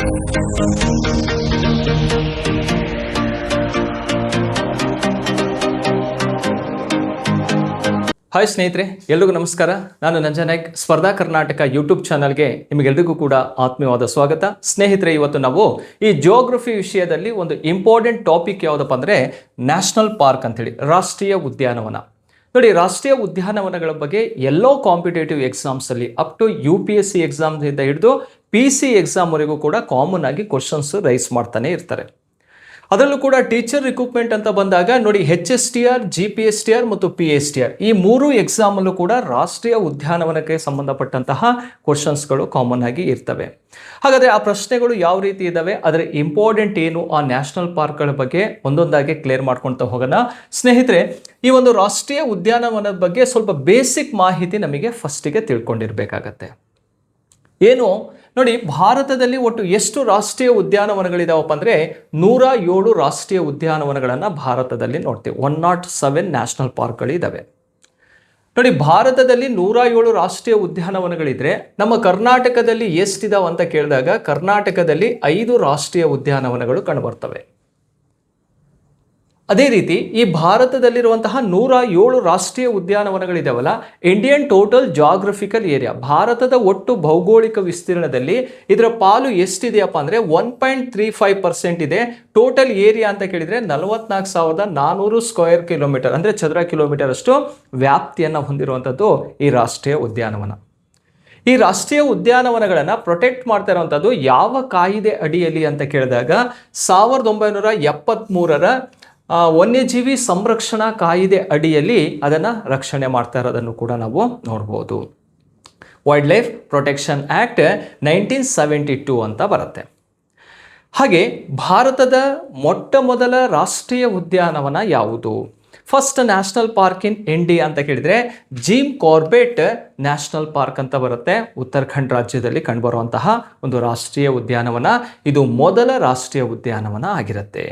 Hi ಸ್ನೇಹಿತರೆ, ಎಲ್ರಿಗೂ ನಮಸ್ಕಾರ. ನಾನು ನಂಜನಾಯ್ಕ್. ಸ್ಪರ್ಧಾ ಕರ್ನಾಟಕ ಯೂಟ್ಯೂಬ್ ಚಾನಲ್ಗೆ ನಿಮಗೆಲ್ರಿಗೂ ಕೂಡ ಆತ್ಮೀಯವಾದ ಸ್ವಾಗತ. ಸ್ನೇಹಿತರೆ, ಇವತ್ತು ನಾವು ಈ ಜಿಯೋಗ್ರಫಿ ವಿಷಯದಲ್ಲಿ ಒಂದು ಇಂಪಾರ್ಟೆಂಟ್ ಟಾಪಿಕ್ ಯಾವುದಪ್ಪ ಅಂದರೆ ನ್ಯಾಷನಲ್ ಪಾರ್ಕ್ ಅಂತೇಳಿ, ರಾಷ್ಟ್ರೀಯ ಉದ್ಯಾನವನ. ನೋಡಿ, ರಾಷ್ಟ್ರೀಯ ಉದ್ಯಾನವನಗಳ ಬಗ್ಗೆ ಎಲ್ಲೋ ಕಾಂಪಿಟೇಟಿವ್ ಎಕ್ಸಾಮ್ಸಲ್ಲಿ ಅಪ್ ಟು UPSC ಎಕ್ಸಾಮ್ನಿಂದ ಹಿಡಿದು PC ಎಕ್ಸಾಮ್ವರೆಗೂ ಕೂಡ ಕಾಮನ್ ಆಗಿ ಕ್ವಶನ್ಸ್ ರೈಸ್ ಮಾಡ್ತಾನೆ ಇರ್ತಾರೆ. ಅದರಲ್ಲೂ ಕೂಡ ಟೀಚರ್ ರಿಕ್ರೂಟ್ಮೆಂಟ್ ಅಂತ ಬಂದಾಗ ನೋಡಿ, HSTR, GPSTR ಮತ್ತು PSTR ಈ ಮೂರು ಎಕ್ಸಾಮಲ್ಲೂ ಕೂಡ ರಾಷ್ಟ್ರೀಯ ಉದ್ಯಾನವನಕ್ಕೆ ಸಂಬಂಧಪಟ್ಟಂತಹ ಕ್ವಶನ್ಸ್ಗಳು ಕಾಮನ್ ಆಗಿ ಇರ್ತವೆ. ಹಾಗಾದರೆ ಆ ಪ್ರಶ್ನೆಗಳು ಯಾವ ರೀತಿ ಇದ್ದಾವೆ, ಅದರ ಇಂಪಾರ್ಟೆಂಟ್ ಏನು, ಆ ನ್ಯಾಷನಲ್ ಪಾರ್ಕ್ಗಳ ಬಗ್ಗೆ ಒಂದೊಂದಾಗಿ ಕ್ಲಿಯರ್ ಮಾಡ್ಕೊಳ್ತಾ ಹೋಗೋಣ. ಸ್ನೇಹಿತರೆ, ಈ ಒಂದು ರಾಷ್ಟ್ರೀಯ ಉದ್ಯಾನವನದ ಬಗ್ಗೆ ಸ್ವಲ್ಪ ಬೇಸಿಕ್ ಮಾಹಿತಿ ನಮಗೆ ಫಸ್ಟಿಗೆ ತಿಳ್ಕೊಂಡಿರ್ಬೇಕಾಗತ್ತೆ. ಏನು ನೋಡಿ, ಭಾರತದಲ್ಲಿ ಒಟ್ಟು ಎಷ್ಟು ರಾಷ್ಟ್ರೀಯ ಉದ್ಯಾನವನಗಳಿದಾವಪ್ಪ ಅಂದರೆ 107 ರಾಷ್ಟ್ರೀಯ ಉದ್ಯಾನವನಗಳನ್ನು ಭಾರತದಲ್ಲಿ ನೋಡ್ತೀವಿ. 107 ನ್ಯಾಷನಲ್ ಪಾರ್ಕ್ಗಳಿದ್ದಾವೆ. ನೋಡಿ, ಭಾರತದಲ್ಲಿ 107 ರಾಷ್ಟ್ರೀಯ ಉದ್ಯಾನವನಗಳಿದ್ರೆ ನಮ್ಮ ಕರ್ನಾಟಕದಲ್ಲಿ ಎಷ್ಟಿದಾವೆ ಅಂತ ಕೇಳಿದಾಗ ಕರ್ನಾಟಕದಲ್ಲಿ 5 ರಾಷ್ಟ್ರೀಯ ಉದ್ಯಾನವನಗಳು ಕಂಡುಬರ್ತವೆ. ಅದೇ ರೀತಿ ಈ ಭಾರತದಲ್ಲಿರುವಂತಹ 107 ರಾಷ್ಟ್ರೀಯ ಉದ್ಯಾನವನಗಳಿದಾವಲ್ಲ, ಇಂಡಿಯನ್ ಟೋಟಲ್ ಜಾಗ್ರಫಿಕಲ್ ಏರಿಯಾ, ಭಾರತದ ಒಟ್ಟು ಭೌಗೋಳಿಕ ವಿಸ್ತೀರ್ಣದಲ್ಲಿ ಇದರ ಪಾಲು ಎಷ್ಟಿದೆಯಪ್ಪ ಅಂದರೆ 1.35% ಇದೆ. ಟೋಟಲ್ ಏರಿಯಾ ಅಂತ ಕೇಳಿದರೆ 44,400 ಸ್ಕ್ವೇರ್ ಕಿಲೋಮೀಟರ್ ಅಂದರೆ ಚದರ ಕಿಲೋಮೀಟರ್ ಅಷ್ಟು ವ್ಯಾಪ್ತಿಯನ್ನು ಹೊಂದಿರುವಂಥದ್ದು ಈ ರಾಷ್ಟ್ರೀಯ ಉದ್ಯಾನವನ. ಈ ರಾಷ್ಟ್ರೀಯ ಉದ್ಯಾನವನಗಳನ್ನು ಪ್ರೊಟೆಕ್ಟ್ ಮಾಡ್ತಾ ಇರುವಂಥದ್ದು ಯಾವ ಕಾಯಿದೆ ಅಡಿಯಲ್ಲಿ ಅಂತ ಕೇಳಿದಾಗ 1973ರ ವನ್ಯಜೀವಿ ಸಂರಕ್ಷಣಾ ಕಾಯಿದೆ ಅಡಿಯಲ್ಲಿ ಅದನ್ನು ರಕ್ಷಣೆ ಮಾಡ್ತಾ ಇರೋದನ್ನು ಕೂಡ ನಾವು ನೋಡ್ಬೋದು. ವೈಲ್ಡ್ ಲೈಫ್ ಪ್ರೊಟೆಕ್ಷನ್ ಆ್ಯಕ್ಟ್ 1972 ಅಂತ ಬರುತ್ತೆ. ಹಾಗೆ ಭಾರತದ ಮೊಟ್ಟ ಮೊದಲ ರಾಷ್ಟ್ರೀಯ ಉದ್ಯಾನವನ ಯಾವುದು? First national park in India ಅಂತ ಕೇಳಿದರೆ ಜಿಮ್ ಕಾರ್ಬೆಟ್ ನ್ಯಾಷನಲ್ ಪಾರ್ಕ್ ಅಂತ ಬರುತ್ತೆ. ಉತ್ತರಾಖಂಡ್ ರಾಜ್ಯದಲ್ಲಿ ಕಂಡುಬರುವಂತಹ ಒಂದು ರಾಷ್ಟ್ರೀಯ ಉದ್ಯಾನವನ. ಇದು ಮೊದಲ ರಾಷ್ಟ್ರೀಯ ಉದ್ಯಾನವನ ಆಗಿರುತ್ತೆ.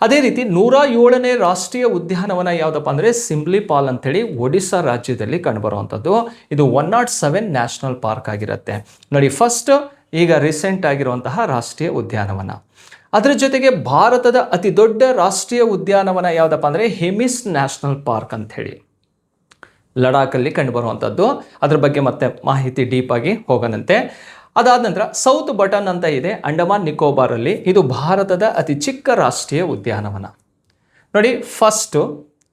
ಅದೇ ರೀತಿ 107ನೇ ರಾಷ್ಟ್ರೀಯ ಉದ್ಯಾನವನ ಯಾವುದಪ್ಪ ಅಂದರೆ ಸಿಮ್ಲಿಪಾಲ್ ಅಂತೇಳಿ ಒಡಿಸ್ಸಾ ರಾಜ್ಯದಲ್ಲಿ ಕಂಡುಬರುವಂಥದ್ದು. ಇದು 107 ನ್ಯಾಷನಲ್ ಪಾರ್ಕ್ ಆಗಿರುತ್ತೆ. ನೋಡಿ, ಫಸ್ಟ್ ಈಗ ರೀಸೆಂಟ್ ಆಗಿರುವಂತಹ ರಾಷ್ಟ್ರೀಯ ಉದ್ಯಾನವನ. ಅದರ ಜೊತೆಗೆ ಭಾರತದ ಅತಿ ದೊಡ್ಡ ರಾಷ್ಟ್ರೀಯ ಉದ್ಯಾನವನ ಯಾವುದಪ್ಪ ಅಂದರೆ ಹೆಮಿಸ್ ನ್ಯಾಷನಲ್ ಪಾರ್ಕ್ ಅಂಥೇಳಿ ಲಡಾಖಲ್ಲಿ ಕಂಡುಬರುವಂಥದ್ದು. ಅದ್ರ ಬಗ್ಗೆ ಮತ್ತೆ ಮಾಹಿತಿ ಡೀಪ್ ಆಗಿ ಹೋಗೋಣಂತೆ. ಅದಾದ ನಂತರ ಸೌತ್ ಬಟನ್ ಅಂತ ಇದೆ ಅಂಡಮಾನ್ ನಿಕೋಬಾರಲ್ಲಿ. ಇದು ಭಾರತದ ಅತಿ ಚಿಕ್ಕ ರಾಷ್ಟ್ರೀಯ ಉದ್ಯಾನವನ. ನೋಡಿ, ಫಸ್ಟು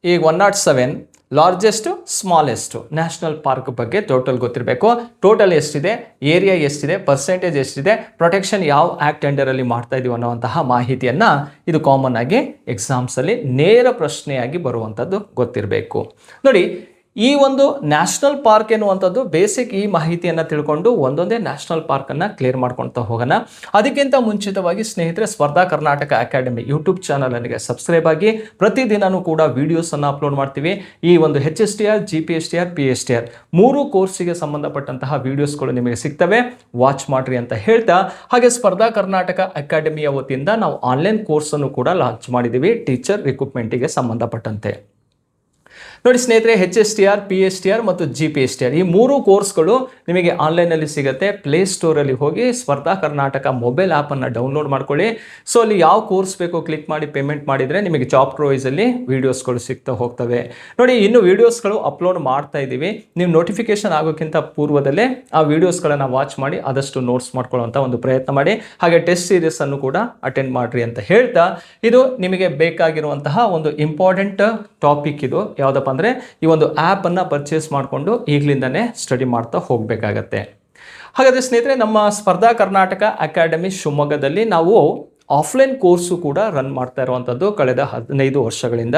ಈಗ 107 ಲಾರ್ಜೆಸ್ಟು ಸ್ಮಾಲೆಸ್ಟು ನ್ಯಾಷನಲ್ ಪಾರ್ಕ್ ಬಗ್ಗೆ ಟೋಟಲ್ ಗೊತ್ತಿರಬೇಕು. ಟೋಟಲ್ ಎಷ್ಟಿದೆ, ಏರಿಯಾ ಎಷ್ಟಿದೆ, ಪರ್ಸೆಂಟೇಜ್ ಎಷ್ಟಿದೆ, ಪ್ರೊಟೆಕ್ಷನ್ ಯಾವ ಆ್ಯಕ್ಟ್ ಅಂಡರಲ್ಲಿ ಮಾಡ್ತಾ ಇದೀವಿ ಅನ್ನುವಂತಹ ಮಾಹಿತಿಯನ್ನು ಇದು ಕಾಮನ್ ಆಗಿ ಎಕ್ಸಾಮ್ಸಲ್ಲಿ ನೇರ ಪ್ರಶ್ನೆಯಾಗಿ ಬರುವಂಥದ್ದು ಗೊತ್ತಿರಬೇಕು. ನೋಡಿ, ಈ ಒಂದು ನ್ಯಾಷನಲ್ ಪಾರ್ಕ್ ಎನ್ನುವಂಥದ್ದು ಬೇಸಿಕ್ ಈ ಮಾಹಿತಿಯನ್ನು ತಿಳ್ಕೊಂಡು ಒಂದೊಂದೇ ನ್ಯಾಷನಲ್ ಪಾರ್ಕನ್ನು ಕ್ಲಿಯರ್ ಮಾಡ್ಕೊಳ್ತಾ ಹೋಗೋಣ. ಅದಕ್ಕಿಂತ ಮುಂಚಿತವಾಗಿ ಸ್ನೇಹಿತರೆ, ಸ್ಪರ್ಧಾ ಕರ್ನಾಟಕ ಅಕಾಡೆಮಿ ಯೂಟ್ಯೂಬ್ ಚಾನಲ್ಗೆ ಸಬ್ಸ್ಕ್ರೈಬ್ ಆಗಿ. ಪ್ರತಿದಿನವೂ ಕೂಡ ವಿಡಿಯೋಸನ್ನು ಅಪ್ಲೋಡ್ ಮಾಡ್ತೀವಿ. ಈ ಒಂದು HSTR, GPSTR, PSTR ಮೂರು ಕೋರ್ಸಿಗೆ ಸಂಬಂಧಪಟ್ಟಂತಹ ವಿಡಿಯೋಸ್ಗಳು ನಿಮಗೆ ಸಿಗ್ತವೆ. ವಾಚ್ ಮಾಡ್ರಿ ಅಂತ ಹೇಳ್ತಾ, ಹಾಗೆ ಸ್ಪರ್ಧಾ ಕರ್ನಾಟಕ ಅಕಾಡೆಮಿಯ ವತಿಯಿಂದ ನಾವು ಆನ್ಲೈನ್ ಕೋರ್ಸನ್ನು ಕೂಡ ಲಾಂಚ್ ಮಾಡಿದ್ದೀವಿ ಟೀಚರ್ ರಿಕ್ರೂಟ್ಮೆಂಟಿಗೆ ಸಂಬಂಧಪಟ್ಟಂತೆ. ನೋಡಿ ಸ್ನೇಹಿತರೆ, HSTR, PSTR ಮತ್ತು GPSTR ಈ ಮೂರು ಕೋರ್ಸ್ಗಳು ನಿಮಗೆ ಆನ್ಲೈನಲ್ಲಿ ಸಿಗುತ್ತೆ. ಪ್ಲೇಸ್ಟೋರಲ್ಲಿ ಹೋಗಿ ಸ್ಪರ್ಧಾ ಕರ್ನಾಟಕ ಮೊಬೈಲ್ ಆ್ಯಪನ್ನು ಡೌನ್ಲೋಡ್ ಮಾಡ್ಕೊಳ್ಳಿ. ಸೊ ಅಲ್ಲಿ ಯಾವ ಕೋರ್ಸ್ ಬೇಕೋ ಕ್ಲಿಕ್ ಮಾಡಿ ಪೇಮೆಂಟ್ ಮಾಡಿದರೆ ನಿಮಗೆ ಚಾಪ್ಟರ್ ವೈಸಲ್ಲಿ ವೀಡಿಯೋಸ್ಗಳು ಸಿಗ್ತಾ ಹೋಗ್ತವೆ. ನೋಡಿ, ಇನ್ನು ವೀಡಿಯೋಸ್ಗಳು ಅಪ್ಲೋಡ್ ಮಾಡ್ತಾ ಇದ್ದೀವಿ. ನೀವು ನೋಟಿಫಿಕೇಶನ್ ಆಗೋಕ್ಕಿಂತ ಪೂರ್ವದಲ್ಲೇ ಆ ವೀಡಿಯೋಸ್ಗಳನ್ನು ವಾಚ್ ಮಾಡಿ ಆದಷ್ಟು ನೋಟ್ಸ್ ಮಾಡ್ಕೊಳ್ಳುವಂಥ ಒಂದು ಪ್ರಯತ್ನ ಮಾಡಿ. ಹಾಗೆ ಟೆಸ್ಟ್ ಸೀರೀಸನ್ನು ಕೂಡ ಅಟೆಂಡ್ ಮಾಡಿರಿ ಅಂತ ಹೇಳ್ತಾ, ಇದು ನಿಮಗೆ ಬೇಕಾಗಿರುವಂತಹ ಒಂದು ಇಂಪಾರ್ಟೆಂಟ್ ಟಾಪಿಕ್. ಇದು ಯಾವುದಪ್ಪ ಅಂದರೆ ಈ ಒಂದು ಆ್ಯಪನ್ನು ಪರ್ಚೇಸ್ ಮಾಡಿಕೊಂಡು ಈಗಲಿಂದನೇ ಸ್ಟಡಿ ಮಾಡ್ತಾ ಹೋಗಬೇಕಾಗತ್ತೆ. ಹಾಗಾದರೆ ಸ್ನೇಹಿತರೆ, ನಮ್ಮ ಸ್ಪರ್ಧಾ ಕರ್ನಾಟಕ ಅಕಾಡೆಮಿ ಶಿವಮೊಗ್ಗದಲ್ಲಿ ನಾವು ಆಫ್ಲೈನ್ ಕೋರ್ಸು ಕೂಡ ರನ್ ಮಾಡ್ತಾ ಇರುವಂಥದ್ದು ಕಳೆದ 15 ವರ್ಷಗಳಿಂದ.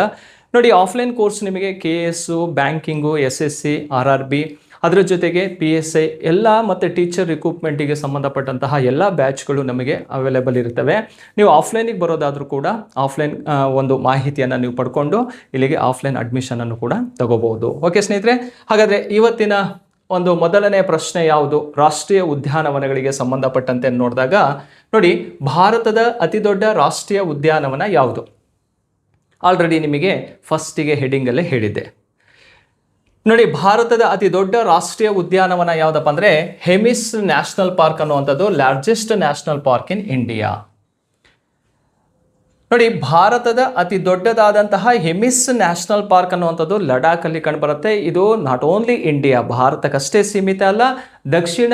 ನೋಡಿ, ಆಫ್ಲೈನ್ ಕೋರ್ಸ್ ನಿಮಗೆ KS, ಬ್ಯಾಂಕಿಂಗು, SSC, RRB, ಅದರ ಜೊತೆಗೆ PSI ಎಲ್ಲ ಮತ್ತು ಟೀಚರ್ ರಿಕ್ರೂಟ್ಮೆಂಟಿಗೆ ಸಂಬಂಧಪಟ್ಟಂತಹ ಎಲ್ಲ ಬ್ಯಾಚ್ಗಳು ನಮಗೆ ಅವೈಲೇಬಲ್ ಇರ್ತವೆ. ನೀವು ಆಫ್ಲೈನಿಗೆ ಬರೋದಾದರೂ ಕೂಡ ಆಫ್ಲೈನ್ ಒಂದು ಮಾಹಿತಿಯನ್ನು ನೀವು ಪಡ್ಕೊಂಡು ಇಲ್ಲಿಗೆ ಆಫ್ಲೈನ್ ಅಡ್ಮಿಷನನ್ನು ಕೂಡ ತಗೋಬಹುದು. ಓಕೆ ಸ್ನೇಹಿತರೆ, ಹಾಗಾದರೆ ಇವತ್ತಿನ ಒಂದು ಮೊದಲನೇ ಪ್ರಶ್ನೆ ಯಾವುದು? ರಾಷ್ಟ್ರೀಯ ಉದ್ಯಾನವನಗಳಿಗೆ ಸಂಬಂಧಪಟ್ಟಂತೆ ನೋಡಿದಾಗ ನೋಡಿ, ಭಾರತದ ಅತಿ ದೊಡ್ಡ ರಾಷ್ಟ್ರೀಯ ಉದ್ಯಾನವನ ಯಾವುದು? ಆಲ್ರೆಡಿ ನಿಮಗೆ ಫಸ್ಟಿಗೆ ಹೆಡಿಂಗಲ್ಲೇ ಹೇಳಿದ್ದೆ. ನೋಡಿ, ಭಾರತದ ಅತಿ ದೊಡ್ಡ ರಾಷ್ಟ್ರೀಯ ಉದ್ಯಾನವನ ಯಾವುದಪ್ಪ ಅಂದ್ರೆ ಹೆಮಿಸ್ ನ್ಯಾಷನಲ್ ಪಾರ್ಕ್ ಅನ್ನುವಂಥದ್ದು largest national park in India. ನೋಡಿ, ಭಾರತದ ಅತಿ ದೊಡ್ಡದಾದಂತಹ ಹೆಮಿಸ್ ನ್ಯಾಷನಲ್ ಪಾರ್ಕ್ ಅನ್ನುವಂಥದ್ದು ಲಡಾಖ್ ಅಲ್ಲಿ ಕಂಡುಬರುತ್ತೆ. ಇದು ನಾಟ್ ಓನ್ಲಿ ಇಂಡಿಯಾ, ಭಾರತಕ್ಕಷ್ಟೇ ಸೀಮಿತ ಅಲ್ಲ, ದಕ್ಷಿಣ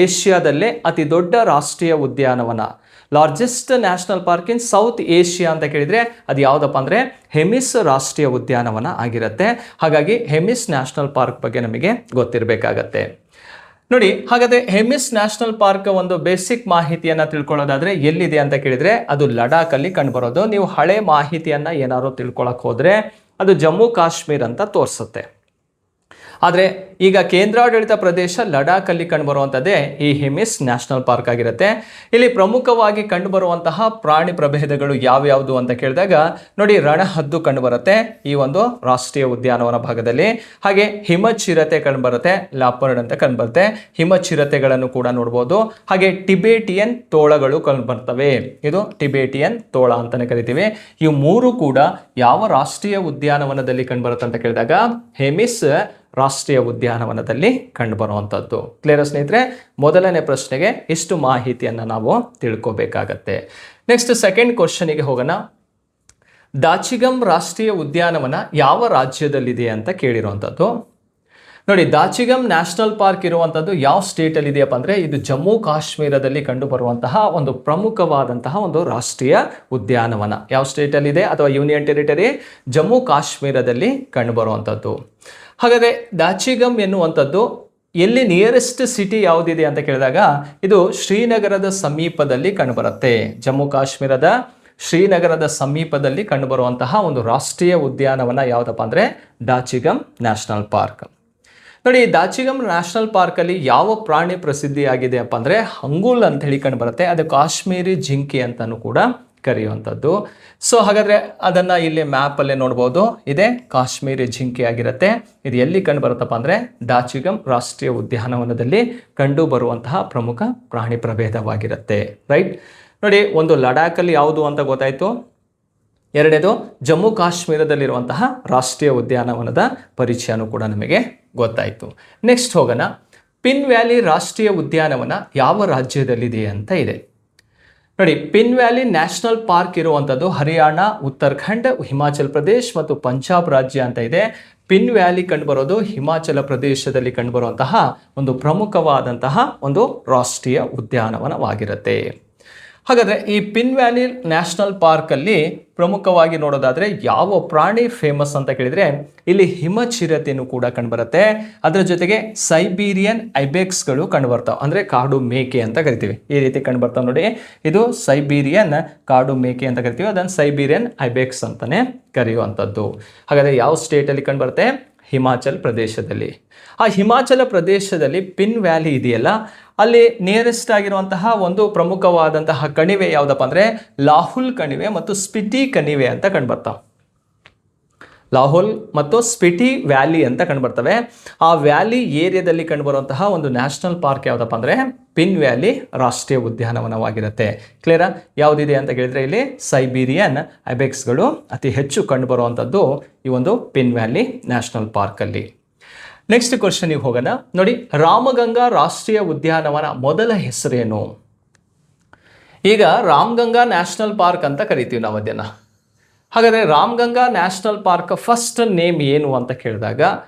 ಏಷ್ಯಾದಲ್ಲೇ ಅತಿ ದೊಡ್ಡ ರಾಷ್ಟ್ರೀಯ ಉದ್ಯಾನವನ, largest national park in south Asia ಅಂತ ಕೇಳಿದರೆ ಅದು ಯಾವುದಪ್ಪ ಅಂದರೆ ಹೆಮಿಸ್ ರಾಷ್ಟ್ರೀಯ ಉದ್ಯಾನವನ ಆಗಿರುತ್ತೆ. ಹಾಗಾಗಿ ಹೆಮಿಸ್ ನ್ಯಾಷನಲ್ ಪಾರ್ಕ್ ಬಗ್ಗೆ ನಮಗೆ ಗೊತ್ತಿರಬೇಕಾಗತ್ತೆ. ನೋಡಿ, ಹಾಗಾದರೆ ಹೆಮಿಸ್ ನ್ಯಾಷನಲ್ ಪಾರ್ಕ್ ಒಂದು ಬೇಸಿಕ್ ಮಾಹಿತಿಯನ್ನು ತಿಳ್ಕೊಳ್ಳೋದಾದರೆ ಎಲ್ಲಿದೆ ಅಂತ ಕೇಳಿದರೆ ಅದು ಲಡಾಖಲ್ಲಿ ಕಂಡುಬರೋದು. ನೀವು ಹಳೆ ಮಾಹಿತಿಯನ್ನು ಏನಾದ್ರು ತಿಳ್ಕೊಳ್ಳೋಕೆ ಹೋದರೆ ಅದು ಜಮ್ಮು ಕಾಶ್ಮೀರ್ ಅಂತ ತೋರಿಸುತ್ತೆ. ಆದರೆ ಈಗ ಕೇಂದ್ರಾಡಳಿತ ಪ್ರದೇಶ ಲಡಾಖಲ್ಲಿ ಕಂಡುಬರುವಂಥದ್ದೇ ಈ ಹೆಮಿಸ್ ನ್ಯಾಷನಲ್ ಪಾರ್ಕ್ ಆಗಿರುತ್ತೆ. ಇಲ್ಲಿ ಪ್ರಮುಖವಾಗಿ ಕಂಡುಬರುವಂತಹ ಪ್ರಾಣಿ ಪ್ರಭೇದಗಳು ಯಾವ್ಯಾವುದು ಅಂತ ಕೇಳಿದಾಗ ನೋಡಿ, ರಣಹದ್ದು ಕಂಡುಬರುತ್ತೆ ಈ ಒಂದು ರಾಷ್ಟ್ರೀಯ ಉದ್ಯಾನವನ ಭಾಗದಲ್ಲಿ. ಹಾಗೆ ಹಿಮಚಿರತೆ ಕಂಡುಬರುತ್ತೆ, ಲಾಪರ್ಡ್ ಅಂತ ಕಂಡುಬರುತ್ತೆ. ಹಿಮಚಿರತೆಗಳನ್ನು ಕೂಡ ನೋಡ್ಬೋದು. ಹಾಗೆ ಟಿಬೇಟಿಯನ್ ತೋಳಗಳು ಕಂಡುಬರ್ತವೆ, ಇದು ಟಿಬೇಟಿಯನ್ ತೋಳ ಅಂತಾನೆ ಕರಿತೀವಿ. ಇವು ಮೂರು ಕೂಡ ಯಾವ ರಾಷ್ಟ್ರೀಯ ಉದ್ಯಾನವನದಲ್ಲಿ ಕಂಡುಬರುತ್ತೆ ಅಂತ ಕೇಳಿದಾಗ ಹೆಮಿಸ್ ರಾಷ್ಟ್ರೀಯ ಉದ್ಯಾನವನದಲ್ಲಿ ಕಂಡುಬರುವಂಥದ್ದು. ಕ್ಲಿಯರ್ ಸ್ನೇಹಿತರೆ? ಮೊದಲನೇ ಪ್ರಶ್ನೆಗೆ ಇಷ್ಟು ಮಾಹಿತಿಯನ್ನು ನಾವು ತಿಳ್ಕೋಬೇಕಾಗತ್ತೆ. ನೆಕ್ಸ್ಟ್ ಸೆಕೆಂಡ್ ಕ್ವಶನಿಗೆ ಹೋಗೋಣ. ದಾಚಿಗಮ್ ರಾಷ್ಟ್ರೀಯ ಉದ್ಯಾನವನ ಯಾವ ರಾಜ್ಯದಲ್ಲಿದೆ ಅಂತ ಕೇಳಿರುವಂಥದ್ದು. ನೋಡಿ, ದಾಚಿಗಮ್ ನ್ಯಾಷನಲ್ ಪಾರ್ಕ್ ಇರುವಂಥದ್ದು ಯಾವ ಸ್ಟೇಟಲ್ಲಿ ಇದೆಯಪ್ಪ ಅಂದರೆ ಇದು ಜಮ್ಮು ಕಾಶ್ಮೀರದಲ್ಲಿ ಕಂಡುಬರುವಂತಹ ಒಂದು ಪ್ರಮುಖವಾದಂತಹ ಒಂದು ರಾಷ್ಟ್ರೀಯ ಉದ್ಯಾನವನ. ಯಾವ ಸ್ಟೇಟಲ್ಲಿದೆ ಅಥವಾ ಯೂನಿಯನ್ ಟೆರಿಟರಿ? ಜಮ್ಮು ಕಾಶ್ಮೀರದಲ್ಲಿ ಕಂಡುಬರುವಂಥದ್ದು. ಹಾಗಾದರೆ ದಾಚಿಗಮ್ ಎನ್ನುವಂಥದ್ದು ಎಲ್ಲಿ ನಿಯರೆಸ್ಟ್ ಸಿಟಿ ಯಾವುದಿದೆ ಅಂತ ಕೇಳಿದಾಗ ಇದು ಶ್ರೀನಗರದ ಸಮೀಪದಲ್ಲಿ ಕಂಡುಬರುತ್ತೆ. ಜಮ್ಮು ಕಾಶ್ಮೀರದ ಶ್ರೀನಗರದ ಸಮೀಪದಲ್ಲಿ ಕಂಡುಬರುವಂತಹ ಒಂದು ರಾಷ್ಟ್ರೀಯ ಉದ್ಯಾನವನ ಯಾವುದಪ್ಪ ಅಂದರೆ ದಾಚಿಗಮ್ ನ್ಯಾಷನಲ್ ಪಾರ್ಕ್. ನೋಡಿ, ದಾಚಿಗಮ್ ನ್ಯಾಷನಲ್ ಪಾರ್ಕಲ್ಲಿ ಯಾವ ಪ್ರಾಣಿ ಪ್ರಸಿದ್ಧಿಯಾಗಿದೆ ಅಪ್ಪ ಅಂದರೆ ಹಂಗೂಲ್ ಅಂತ ಹೇಳಿ ಕಂಡುಬರುತ್ತೆ. ಅದು ಕಾಶ್ಮೀರಿ ಜಿಂಕೆ ಅಂತಲೂ ಕೂಡ ಕರೆಯುವಂಥದ್ದು. ಸೊ ಹಾಗಾದರೆ ಅದನ್ನು ಇಲ್ಲಿ ಮ್ಯಾಪಲ್ಲೇ ನೋಡ್ಬೋದು, ಇದೆ ಕಾಶ್ಮೀರಿ ಜಿಂಕೆ ಆಗಿರುತ್ತೆ. ಇದು ಎಲ್ಲಿ ಕಂಡು ಬರುತ್ತಪ್ಪ ಅಂದರೆ ದಾಚಿಗಮ್ ರಾಷ್ಟ್ರೀಯ ಉದ್ಯಾನವನದಲ್ಲಿ ಕಂಡು ಬರುವಂತಹ ಪ್ರಮುಖ ಪ್ರಾಣಿ ಪ್ರಭೇದವಾಗಿರುತ್ತೆ. ರೈಟ್? ನೋಡಿ, ಒಂದು ಲಡಾಖಲ್ಲಿ ಯಾವುದು ಅಂತ ಗೊತ್ತಾಯಿತು. ಎರಡನೇದು ಜಮ್ಮು ಕಾಶ್ಮೀರದಲ್ಲಿರುವಂತಹ ರಾಷ್ಟ್ರೀಯ ಉದ್ಯಾನವನದ ಪರಿಚಯನೂ ಕೂಡ ನಮಗೆ ಗೊತ್ತಾಯಿತು. ನೆಕ್ಸ್ಟ್ ಹೋಗೋಣ. ಪಿನ್ ವ್ಯಾಲಿ ರಾಷ್ಟ್ರೀಯ ಉದ್ಯಾನವನ ಯಾವ ರಾಜ್ಯದಲ್ಲಿದೆ ಅಂತ ಇದೆ. ನೋಡಿ, ಪಿನ್ ವ್ಯಾಲಿ ನ್ಯಾಷನಲ್ ಪಾರ್ಕ್ ಇರುವಂಥದ್ದು ಹರಿಯಾಣ, ಉತ್ತರಾಖಂಡ್, ಹಿಮಾಚಲ್ ಪ್ರದೇಶ್ ಮತ್ತು ಪಂಜಾಬ್ ರಾಜ್ಯ ಅಂತ ಇದೆ. ಪಿನ್ ವ್ಯಾಲಿ ಕಂಡುಬರೋದು ಹಿಮಾಚಲ ಪ್ರದೇಶದಲ್ಲಿ ಕಂಡುಬರುವಂತಹ ಒಂದು ಪ್ರಮುಖವಾದಂತಹ ಒಂದು ರಾಷ್ಟ್ರೀಯ ಉದ್ಯಾನವನವಾಗಿರುತ್ತೆ. ಹಾಗಾದರೆ ಈ ಪಿನ್ ವ್ಯಾಲಿ ನ್ಯಾಷನಲ್ ಪಾರ್ಕಲ್ಲಿ ಪ್ರಮುಖವಾಗಿ ನೋಡೋದಾದರೆ ಯಾವ ಪ್ರಾಣಿ ಫೇಮಸ್ ಅಂತ ಕೇಳಿದರೆ ಇಲ್ಲಿ ಹಿಮಚಿರತೆಯೂ ಕೂಡ ಕಂಡುಬರುತ್ತೆ. ಅದರ ಜೊತೆಗೆ ಸೈಬೀರಿಯನ್ ಐಬೆಕ್ಸ್ಗಳು ಕಂಡುಬರ್ತಾವೆ, ಅಂದರೆ ಕಾಡು ಮೇಕೆ ಅಂತ ಕರಿತೀವಿ. ಈ ರೀತಿ ಕಂಡುಬರ್ತಾವೆ ನೋಡಿ, ಇದು ಸೈಬೀರಿಯನ್ ಕಾಡು ಮೇಕೆ ಅಂತ ಕರಿತೀವಿ, ಅದನ್ನು ಸೈಬೀರಿಯನ್ ಐಬೆಕ್ಸ್ ಅಂತಲೇ ಕರೆಯುವಂಥದ್ದು. ಹಾಗಾದರೆ ಯಾವ ಸ್ಟೇಟಲ್ಲಿ ಕಂಡುಬರುತ್ತೆ? ಹಿಮಾಚಲ್ ಪ್ರದೇಶದಲ್ಲಿ. ಆ ಹಿಮಾಚಲ ಪ್ರದೇಶದಲ್ಲಿ ಪಿನ್ ವ್ಯಾಲಿ ಇದೆಯಲ್ಲ, ಅಲ್ಲಿ ನಿಯರೆಸ್ಟ್ ಆಗಿರುವಂತಹ ಒಂದು ಪ್ರಮುಖವಾದಂತಹ ಕಣಿವೆ ಯಾವುದಪ್ಪ ಅಂದರೆ ಲಾಹುಲ್ ಕಣಿವೆ ಮತ್ತು ಸ್ಪಿಟಿ ಕಣಿವೆ ಅಂತ ಕಂಡುಬರ್ತಾವೆ. ಲಾಹುಲ್ ಮತ್ತು ಸ್ಪಿಟಿ ವ್ಯಾಲಿ ಅಂತ ಕಂಡುಬರ್ತವೆ. ಆ ವ್ಯಾಲಿ ಏರಿಯಾದಲ್ಲಿ ಕಂಡುಬರುವಂತಹ ಒಂದು ನ್ಯಾಷನಲ್ ಪಾರ್ಕ್ ಯಾವುದಪ್ಪ ಅಂದರೆ ಪಿನ್ ವ್ಯಾಲಿ ರಾಷ್ಟ್ರೀಯ ಉದ್ಯಾನವನವಾಗಿರುತ್ತೆ. ಕ್ಲಿಯರಾ? ಯಾವುದಿದೆ ಅಂತ ಕೇಳಿದರೆ ಇಲ್ಲಿ ಸೈಬೀರಿಯನ್ ಐಬೆಕ್ಸ್ಗಳು ಅತಿ ಹೆಚ್ಚು ಕಂಡುಬರುವಂಥದ್ದು ಈ ಒಂದು ಪಿನ್ ವ್ಯಾಲಿ ನ್ಯಾಷನಲ್ ಪಾರ್ಕಲ್ಲಿ. ನೆಕ್ಸ್ಟ್ ಕ್ವಶನಿಗೆ ಹೋಗೋಣ. ನೋಡಿ, ರಾಮಗಂಗಾ ರಾಷ್ಟ್ರೀಯ ಉದ್ಯಾನವನ ಮೊದಲ ಹೆಸರೇನು? ಈಗ ರಾಮಗಂಗಾ ನ್ಯಾಷನಲ್ ಪಾರ್ಕ್ ಅಂತ ಕರಿತೀವಿ ನಾವು ಅದನ್ನು. ಹಾಗಾದರೆ Ramganga national park first name ಏನು ಅಂತ ಕೇಳಿದಾಗ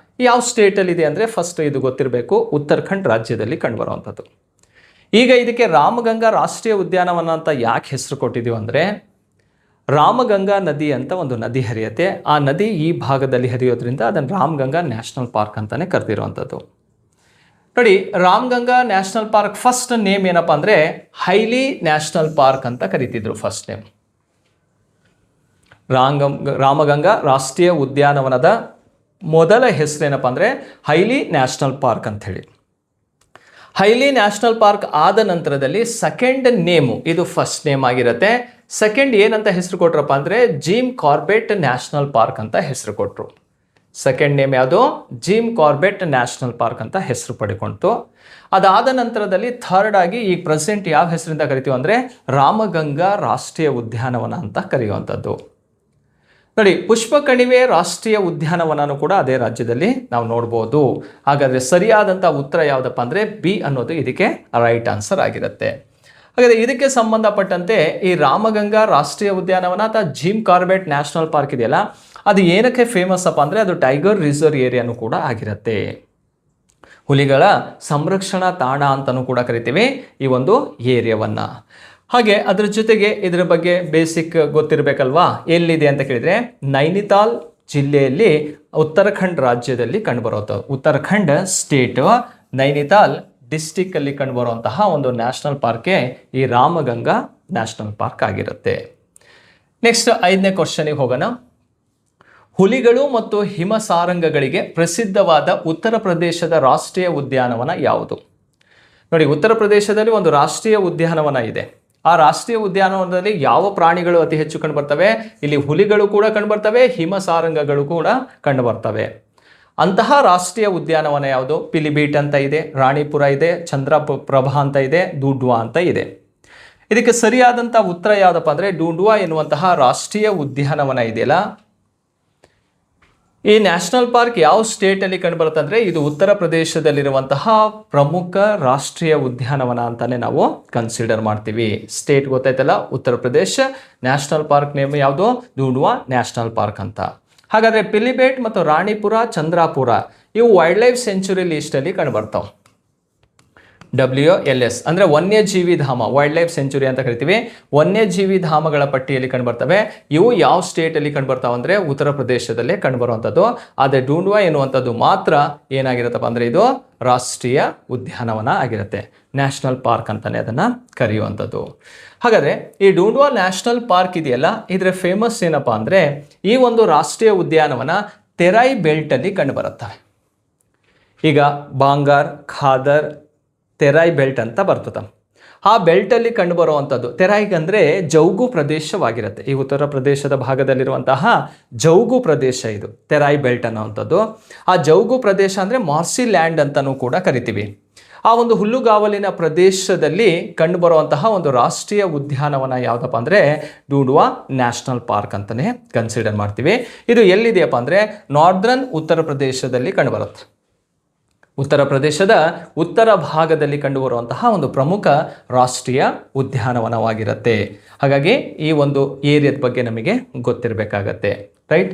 ಯಾವ ಸ್ಟೇಟಲ್ಲಿದೆ ಅಂದರೆ ಫಸ್ಟ್ ಇದು ಗೊತ್ತಿರಬೇಕು, ಉತ್ತರಾಖಂಡ್ ರಾಜ್ಯದಲ್ಲಿ ಕಂಡುಬರುವಂಥದ್ದು. ಈಗ ಇದಕ್ಕೆ ರಾಮಗಂಗಾ ರಾಷ್ಟ್ರೀಯ ಉದ್ಯಾನವನ ಅಂತ ಯಾಕೆ ಹೆಸರು ಕೊಟ್ಟಿದ್ದೀವಿ ಅಂದರೆ ರಾಮಗಂಗಾ ನದಿ ಅಂತ ಒಂದು ನದಿ ಹರಿಯುತ್ತೆ. ಆ ನದಿ ಈ ಭಾಗದಲ್ಲಿ ಹರಿಯೋದ್ರಿಂದ ಅದನ್ನು ರಾಮಗಂಗಾ ನ್ಯಾಷನಲ್ ಪಾರ್ಕ್ ಅಂತಲೇ ಕರೆದಿರುವಂಥದ್ದು. ನೋಡಿ, Ramganga national park first name ಏನಪ್ಪ ಅಂದರೆ ಹೈಲಿ ನ್ಯಾಷನಲ್ ಪಾರ್ಕ್ ಅಂತ ಕರಿತಿದ್ರು ಫಸ್ಟ್ ನೇಮ್. ರಾಮಗಂಗಾ ರಾಷ್ಟ್ರೀಯ ಉದ್ಯಾನವನದ ಮೊದಲ ಹೆಸರೇನಪ್ಪ ಅಂದರೆ ಹೈಲಿ ನ್ಯಾಷನಲ್ ಪಾರ್ಕ್ ಅಂಥೇಳಿ. ಹೈಲಿ ನ್ಯಾಷನಲ್ ಪಾರ್ಕ್ ಆದ ನಂತರದಲ್ಲಿ ಸೆಕೆಂಡ್ ನೇಮು ಇದು ಫಸ್ಟ್ ನೇಮ್ ಆಗಿರುತ್ತೆ. ಸೆಕೆಂಡ್ ಏನಂತ ಹೆಸರು ಕೊಟ್ರಪ್ಪ ಅಂದರೆ ಜಿಮ್ ಕಾರ್ಬೆಟ್ ನ್ಯಾಷನಲ್ ಪಾರ್ಕ್ ಅಂತ ಹೆಸರು ಕೊಟ್ಟರು. ಸೆಕೆಂಡ್ ನೇಮ್ ಯಾವುದು? ಜಿಮ್ ಕಾರ್ಬೆಟ್ ನ್ಯಾಷನಲ್ ಪಾರ್ಕ್ ಅಂತ ಹೆಸರು ಪಡ್ಕೊಳ್ತು. ಅದಾದ ನಂತರದಲ್ಲಿ ಥರ್ಡ್ ಆಗಿ ಈಗ ಪ್ರೆಸೆಂಟ್ ಯಾವ ಹೆಸರಿಂದ ಕರಿತೀವಿ ಅಂದರೆ ರಾಮಗಂಗಾ ರಾಷ್ಟ್ರೀಯ ಉದ್ಯಾನವನ ಅಂತ ಕರೆಯುವಂಥದ್ದು. ನೋಡಿ, ಪುಷ್ಪ ಕಣಿವೆ ರಾಷ್ಟ್ರೀಯ ಉದ್ಯಾನವನನೂ ಕೂಡ ಅದೇ ರಾಜ್ಯದಲ್ಲಿ ನಾವು ನೋಡ್ಬೋದು. ಹಾಗಾದರೆ ಸರಿಯಾದಂಥ ಉತ್ತರ ಯಾವುದಪ್ಪ ಅಂದರೆ ಬಿ ಅನ್ನೋದು ಇದಕ್ಕೆ ರೈಟ್ ಆನ್ಸರ್ ಆಗಿರುತ್ತೆ. ಹಾಗಾದರೆ ಇದಕ್ಕೆ ಸಂಬಂಧಪಟ್ಟಂತೆ ಈ ರಾಮಗಂಗಾ ರಾಷ್ಟ್ರೀಯ ಉದ್ಯಾನವನ ಅಥವಾ ಜಿಮ್ ಕಾರ್ಬೆಟ್ ನ್ಯಾಷನಲ್ ಪಾರ್ಕ್ ಇದೆಯಲ್ಲ, ಅದು ಏನಕ್ಕೆ ಫೇಮಸ್ ಅಪ್ಪ ಅಂದರೆ ಅದು ಟೈಗರ್ ರಿಸರ್ವ್ ಏರಿಯಾನು ಕೂಡ ಆಗಿರುತ್ತೆ. ಹುಲಿಗಳ ಸಂರಕ್ಷಣಾ ತಾಣ ಅಂತಲೂ ಕೂಡ ಕರಿತೀವಿ ಈ ಒಂದು ಏರಿಯಾವನ್ನು. ಹಾಗೆ ಅದರ ಜೊತೆಗೆ ಇದರ ಬಗ್ಗೆ ಬೇಸಿಕ್ ಗೊತ್ತಿರಬೇಕಲ್ವಾ, ಎಲ್ಲಿದೆ ಅಂತ ಕೇಳಿದರೆ ನೈನಿತಾಲ್ ಜಿಲ್ಲೆಯಲ್ಲಿ ಉತ್ತರಾಖಂಡ್ ರಾಜ್ಯದಲ್ಲಿ ಕಂಡುಬರುವಂಥದ್ದು. ಉತ್ತರಾಖಂಡ್ ಸ್ಟೇಟ್ ನೈನಿತಾಲ್ ಡಿಸ್ಟಿಕ್ ಅಲ್ಲಿ ಕಂಡುಬರುವಂತಹ ಒಂದು ನ್ಯಾಷನಲ್ ಪಾರ್ಕೇ ಈ ರಾಮಗಂಗಾ ನ್ಯಾಷನಲ್ ಪಾರ್ಕ್ ಆಗಿರುತ್ತೆ. ನೆಕ್ಸ್ಟ್ 5ನೇ ಕ್ವಶನಿಗೆ ಹೋಗೋಣ. ಹುಲಿಗಳು ಮತ್ತು ಹಿಮಸಾರಂಗಗಳಿಗೆ ಪ್ರಸಿದ್ಧವಾದ ಉತ್ತರ ಪ್ರದೇಶದ ರಾಷ್ಟ್ರೀಯ ಉದ್ಯಾನವನ ಯಾವುದು? ನೋಡಿ, ಉತ್ತರ ಪ್ರದೇಶದಲ್ಲಿ ಒಂದು ರಾಷ್ಟ್ರೀಯ ಉದ್ಯಾನವನ ಇದೆ. ಆ ರಾಷ್ಟ್ರೀಯ ಉದ್ಯಾನವನದಲ್ಲಿ ಯಾವ ಪ್ರಾಣಿಗಳು ಅತಿ ಹೆಚ್ಚು ಕಂಡುಬರ್ತವೆ? ಇಲ್ಲಿ ಹುಲಿಗಳು ಕೂಡ ಕಂಡುಬರ್ತವೆ, ಹಿಮಸಾರಂಗಗಳು ಕೂಡ ಕಂಡುಬರ್ತವೆ. ಅಂತಹ ರಾಷ್ಟ್ರೀಯ ಉದ್ಯಾನವನ ಯಾವುದು? ಪಿಲಿಭೀಟ್ ಅಂತ ಇದೆ, ರಾಣಿಪುರ ಇದೆ, ಚಂದ್ರಪ್ರಭಾ ಅಂತ ಇದೆ, ದುಡ್ವಾ ಅಂತ ಇದೆ. ಇದಕ್ಕೆ ಸರಿಯಾದಂಥ ಉತ್ತರ ಯಾವುದಪ್ಪ ಅಂದರೆ ಡುಂಡ್ವಾ ಎನ್ನುವಂತಹ ರಾಷ್ಟ್ರೀಯ ಉದ್ಯಾನವನ ಇದೆಯಲ್ಲ, ಈ ನ್ಯಾಷನಲ್ ಪಾರ್ಕ್ ಯಾವ ಸ್ಟೇಟಲ್ಲಿ ಕಂಡುಬರುತ್ತೆ ಅಂದರೆ ಇದು ಉತ್ತರ ಪ್ರದೇಶದಲ್ಲಿರುವಂತಹ ಪ್ರಮುಖ ರಾಷ್ಟ್ರೀಯ ಉದ್ಯಾನವನ ಅಂತಲೇ ನಾವು ಕನ್ಸಿಡರ್ ಮಾಡ್ತೀವಿ. ಸ್ಟೇಟ್ ಗೊತ್ತಾಯ್ತಲ್ಲ, Uttar Pradesh. National park name ಯಾವುದು? ಡುಂಡ್ವಾ ನ್ಯಾಷನಲ್ ಪಾರ್ಕ್ ಅಂತ. ಹಾಗಾದರೆ ಪಿಲಿಭೇಟ್ ಮತ್ತು ರಾಣಿಪುರ, ಚಂದ್ರಾಪುರ ಇವು ವೈಲ್ಡ್ ಲೈಫ್ ಸೆಂಚುರಿ ಲಿಸ್ಟಲ್ಲಿ ಕಂಡುಬರ್ತಾವೆ. WLS ಅಂದರೆ ವನ್ಯಜೀವಿ ಧಾಮ, ವೈಲ್ಡ್ ಲೈಫ್ ಸೆಂಚುರಿ ಅಂತ ಕರಿತೀವಿ. ವನ್ಯಜೀವಿ ಧಾಮಗಳ ಪಟ್ಟಿಯಲ್ಲಿ ಕಂಡುಬರ್ತವೆ. ಇವು ಯಾವ ಸ್ಟೇಟಲ್ಲಿ ಕಂಡುಬರ್ತಾವೆ ಅಂದರೆ ಉತ್ತರ ಪ್ರದೇಶದಲ್ಲೇ ಕಂಡುಬರುವಂಥದ್ದು. ಆದರೆ ಡುಂಡ್ವಾ ಎನ್ನುವಂಥದ್ದು ಮಾತ್ರ ಏನಾಗಿರುತ್ತಪ್ಪ ಅಂದರೆ ಇದು ರಾಷ್ಟ್ರೀಯ ಉದ್ಯಾನವನ ಆಗಿರುತ್ತೆ. ನ್ಯಾಷನಲ್ ಪಾರ್ಕ್ ಅಂತಲೇ ಅದನ್ನು ಕರೆಯುವಂಥದ್ದು. ಹಾಗಾದರೆ ಈ ಡುಂಡ್ವಾ ನ್ಯಾಷನಲ್ ಪಾರ್ಕ್ ಇದೆಯಲ್ಲ, ಇದರ ಫೇಮಸ್ ಏನಪ್ಪ ಅಂದರೆ ಈ ಒಂದು ರಾಷ್ಟ್ರೀಯ ಉದ್ಯಾನವನ ತೆರಾಯ್ ಬೆಲ್ಟಲ್ಲಿ ಕಂಡುಬರುತ್ತವೆ. ಈಗ ಬಾಂಗಾರ್, ಖಾದರ್, ತೆರಾಯ್ ಬೆಲ್ಟ್ ಅಂತ ಬರ್ತದೆ. ಆ ಬೆಲ್ಟಲ್ಲಿ ಕಂಡುಬರುವಂಥದ್ದು ತೆರಾಯ್ಗೆ ಅಂದರೆ ಜೌಗು ಪ್ರದೇಶವಾಗಿರುತ್ತೆ. ಈ ಉತ್ತರ ಪ್ರದೇಶದ ಭಾಗದಲ್ಲಿರುವಂತಹ ಜೌಗು ಪ್ರದೇಶ ಇದು ತೆರಾಯ್ ಬೆಲ್ಟ್ ಅನ್ನೋವಂಥದ್ದು. ಆ ಜೌಗು ಪ್ರದೇಶ ಅಂದರೆ ಮಾರ್ಸಿ ಲ್ಯಾಂಡ್ ಅಂತಲೂ ಕೂಡ ಕರಿತೀವಿ. ಆ ಒಂದು ಹುಲ್ಲುಗಾವಲಿನ ಪ್ರದೇಶದಲ್ಲಿ ಕಂಡುಬರುವಂತಹ ಒಂದು ರಾಷ್ಟ್ರೀಯ ಉದ್ಯಾನವನ ಯಾವುದಪ್ಪ ಅಂದರೆ ಡುಂಡ್ವಾ ನ್ಯಾಷನಲ್ ಪಾರ್ಕ್ ಅಂತಲೇ ಕನ್ಸಿಡರ್ ಮಾಡ್ತೀವಿ. ಇದು ಎಲ್ಲಿದೆಯಪ್ಪ ಅಂದರೆ ನಾರ್ದರ್ನ್ ಉತ್ತರ ಪ್ರದೇಶದಲ್ಲಿ ಕಂಡುಬರುತ್ತೆ. ಉತ್ತರ ಪ್ರದೇಶದ ಉತ್ತರ ಭಾಗದಲ್ಲಿ ಕಂಡುಬರುವಂತಹ ಒಂದು ಪ್ರಮುಖ ರಾಷ್ಟ್ರೀಯ ಉದ್ಯಾನವನವಾಗಿರುತ್ತೆ. ಹಾಗಾಗಿ ಈ ಒಂದು ಏರಿಯಾದ ಬಗ್ಗೆ ನಮಗೆ ಗೊತ್ತಿರಬೇಕಾಗತ್ತೆ, ರೈಟ್.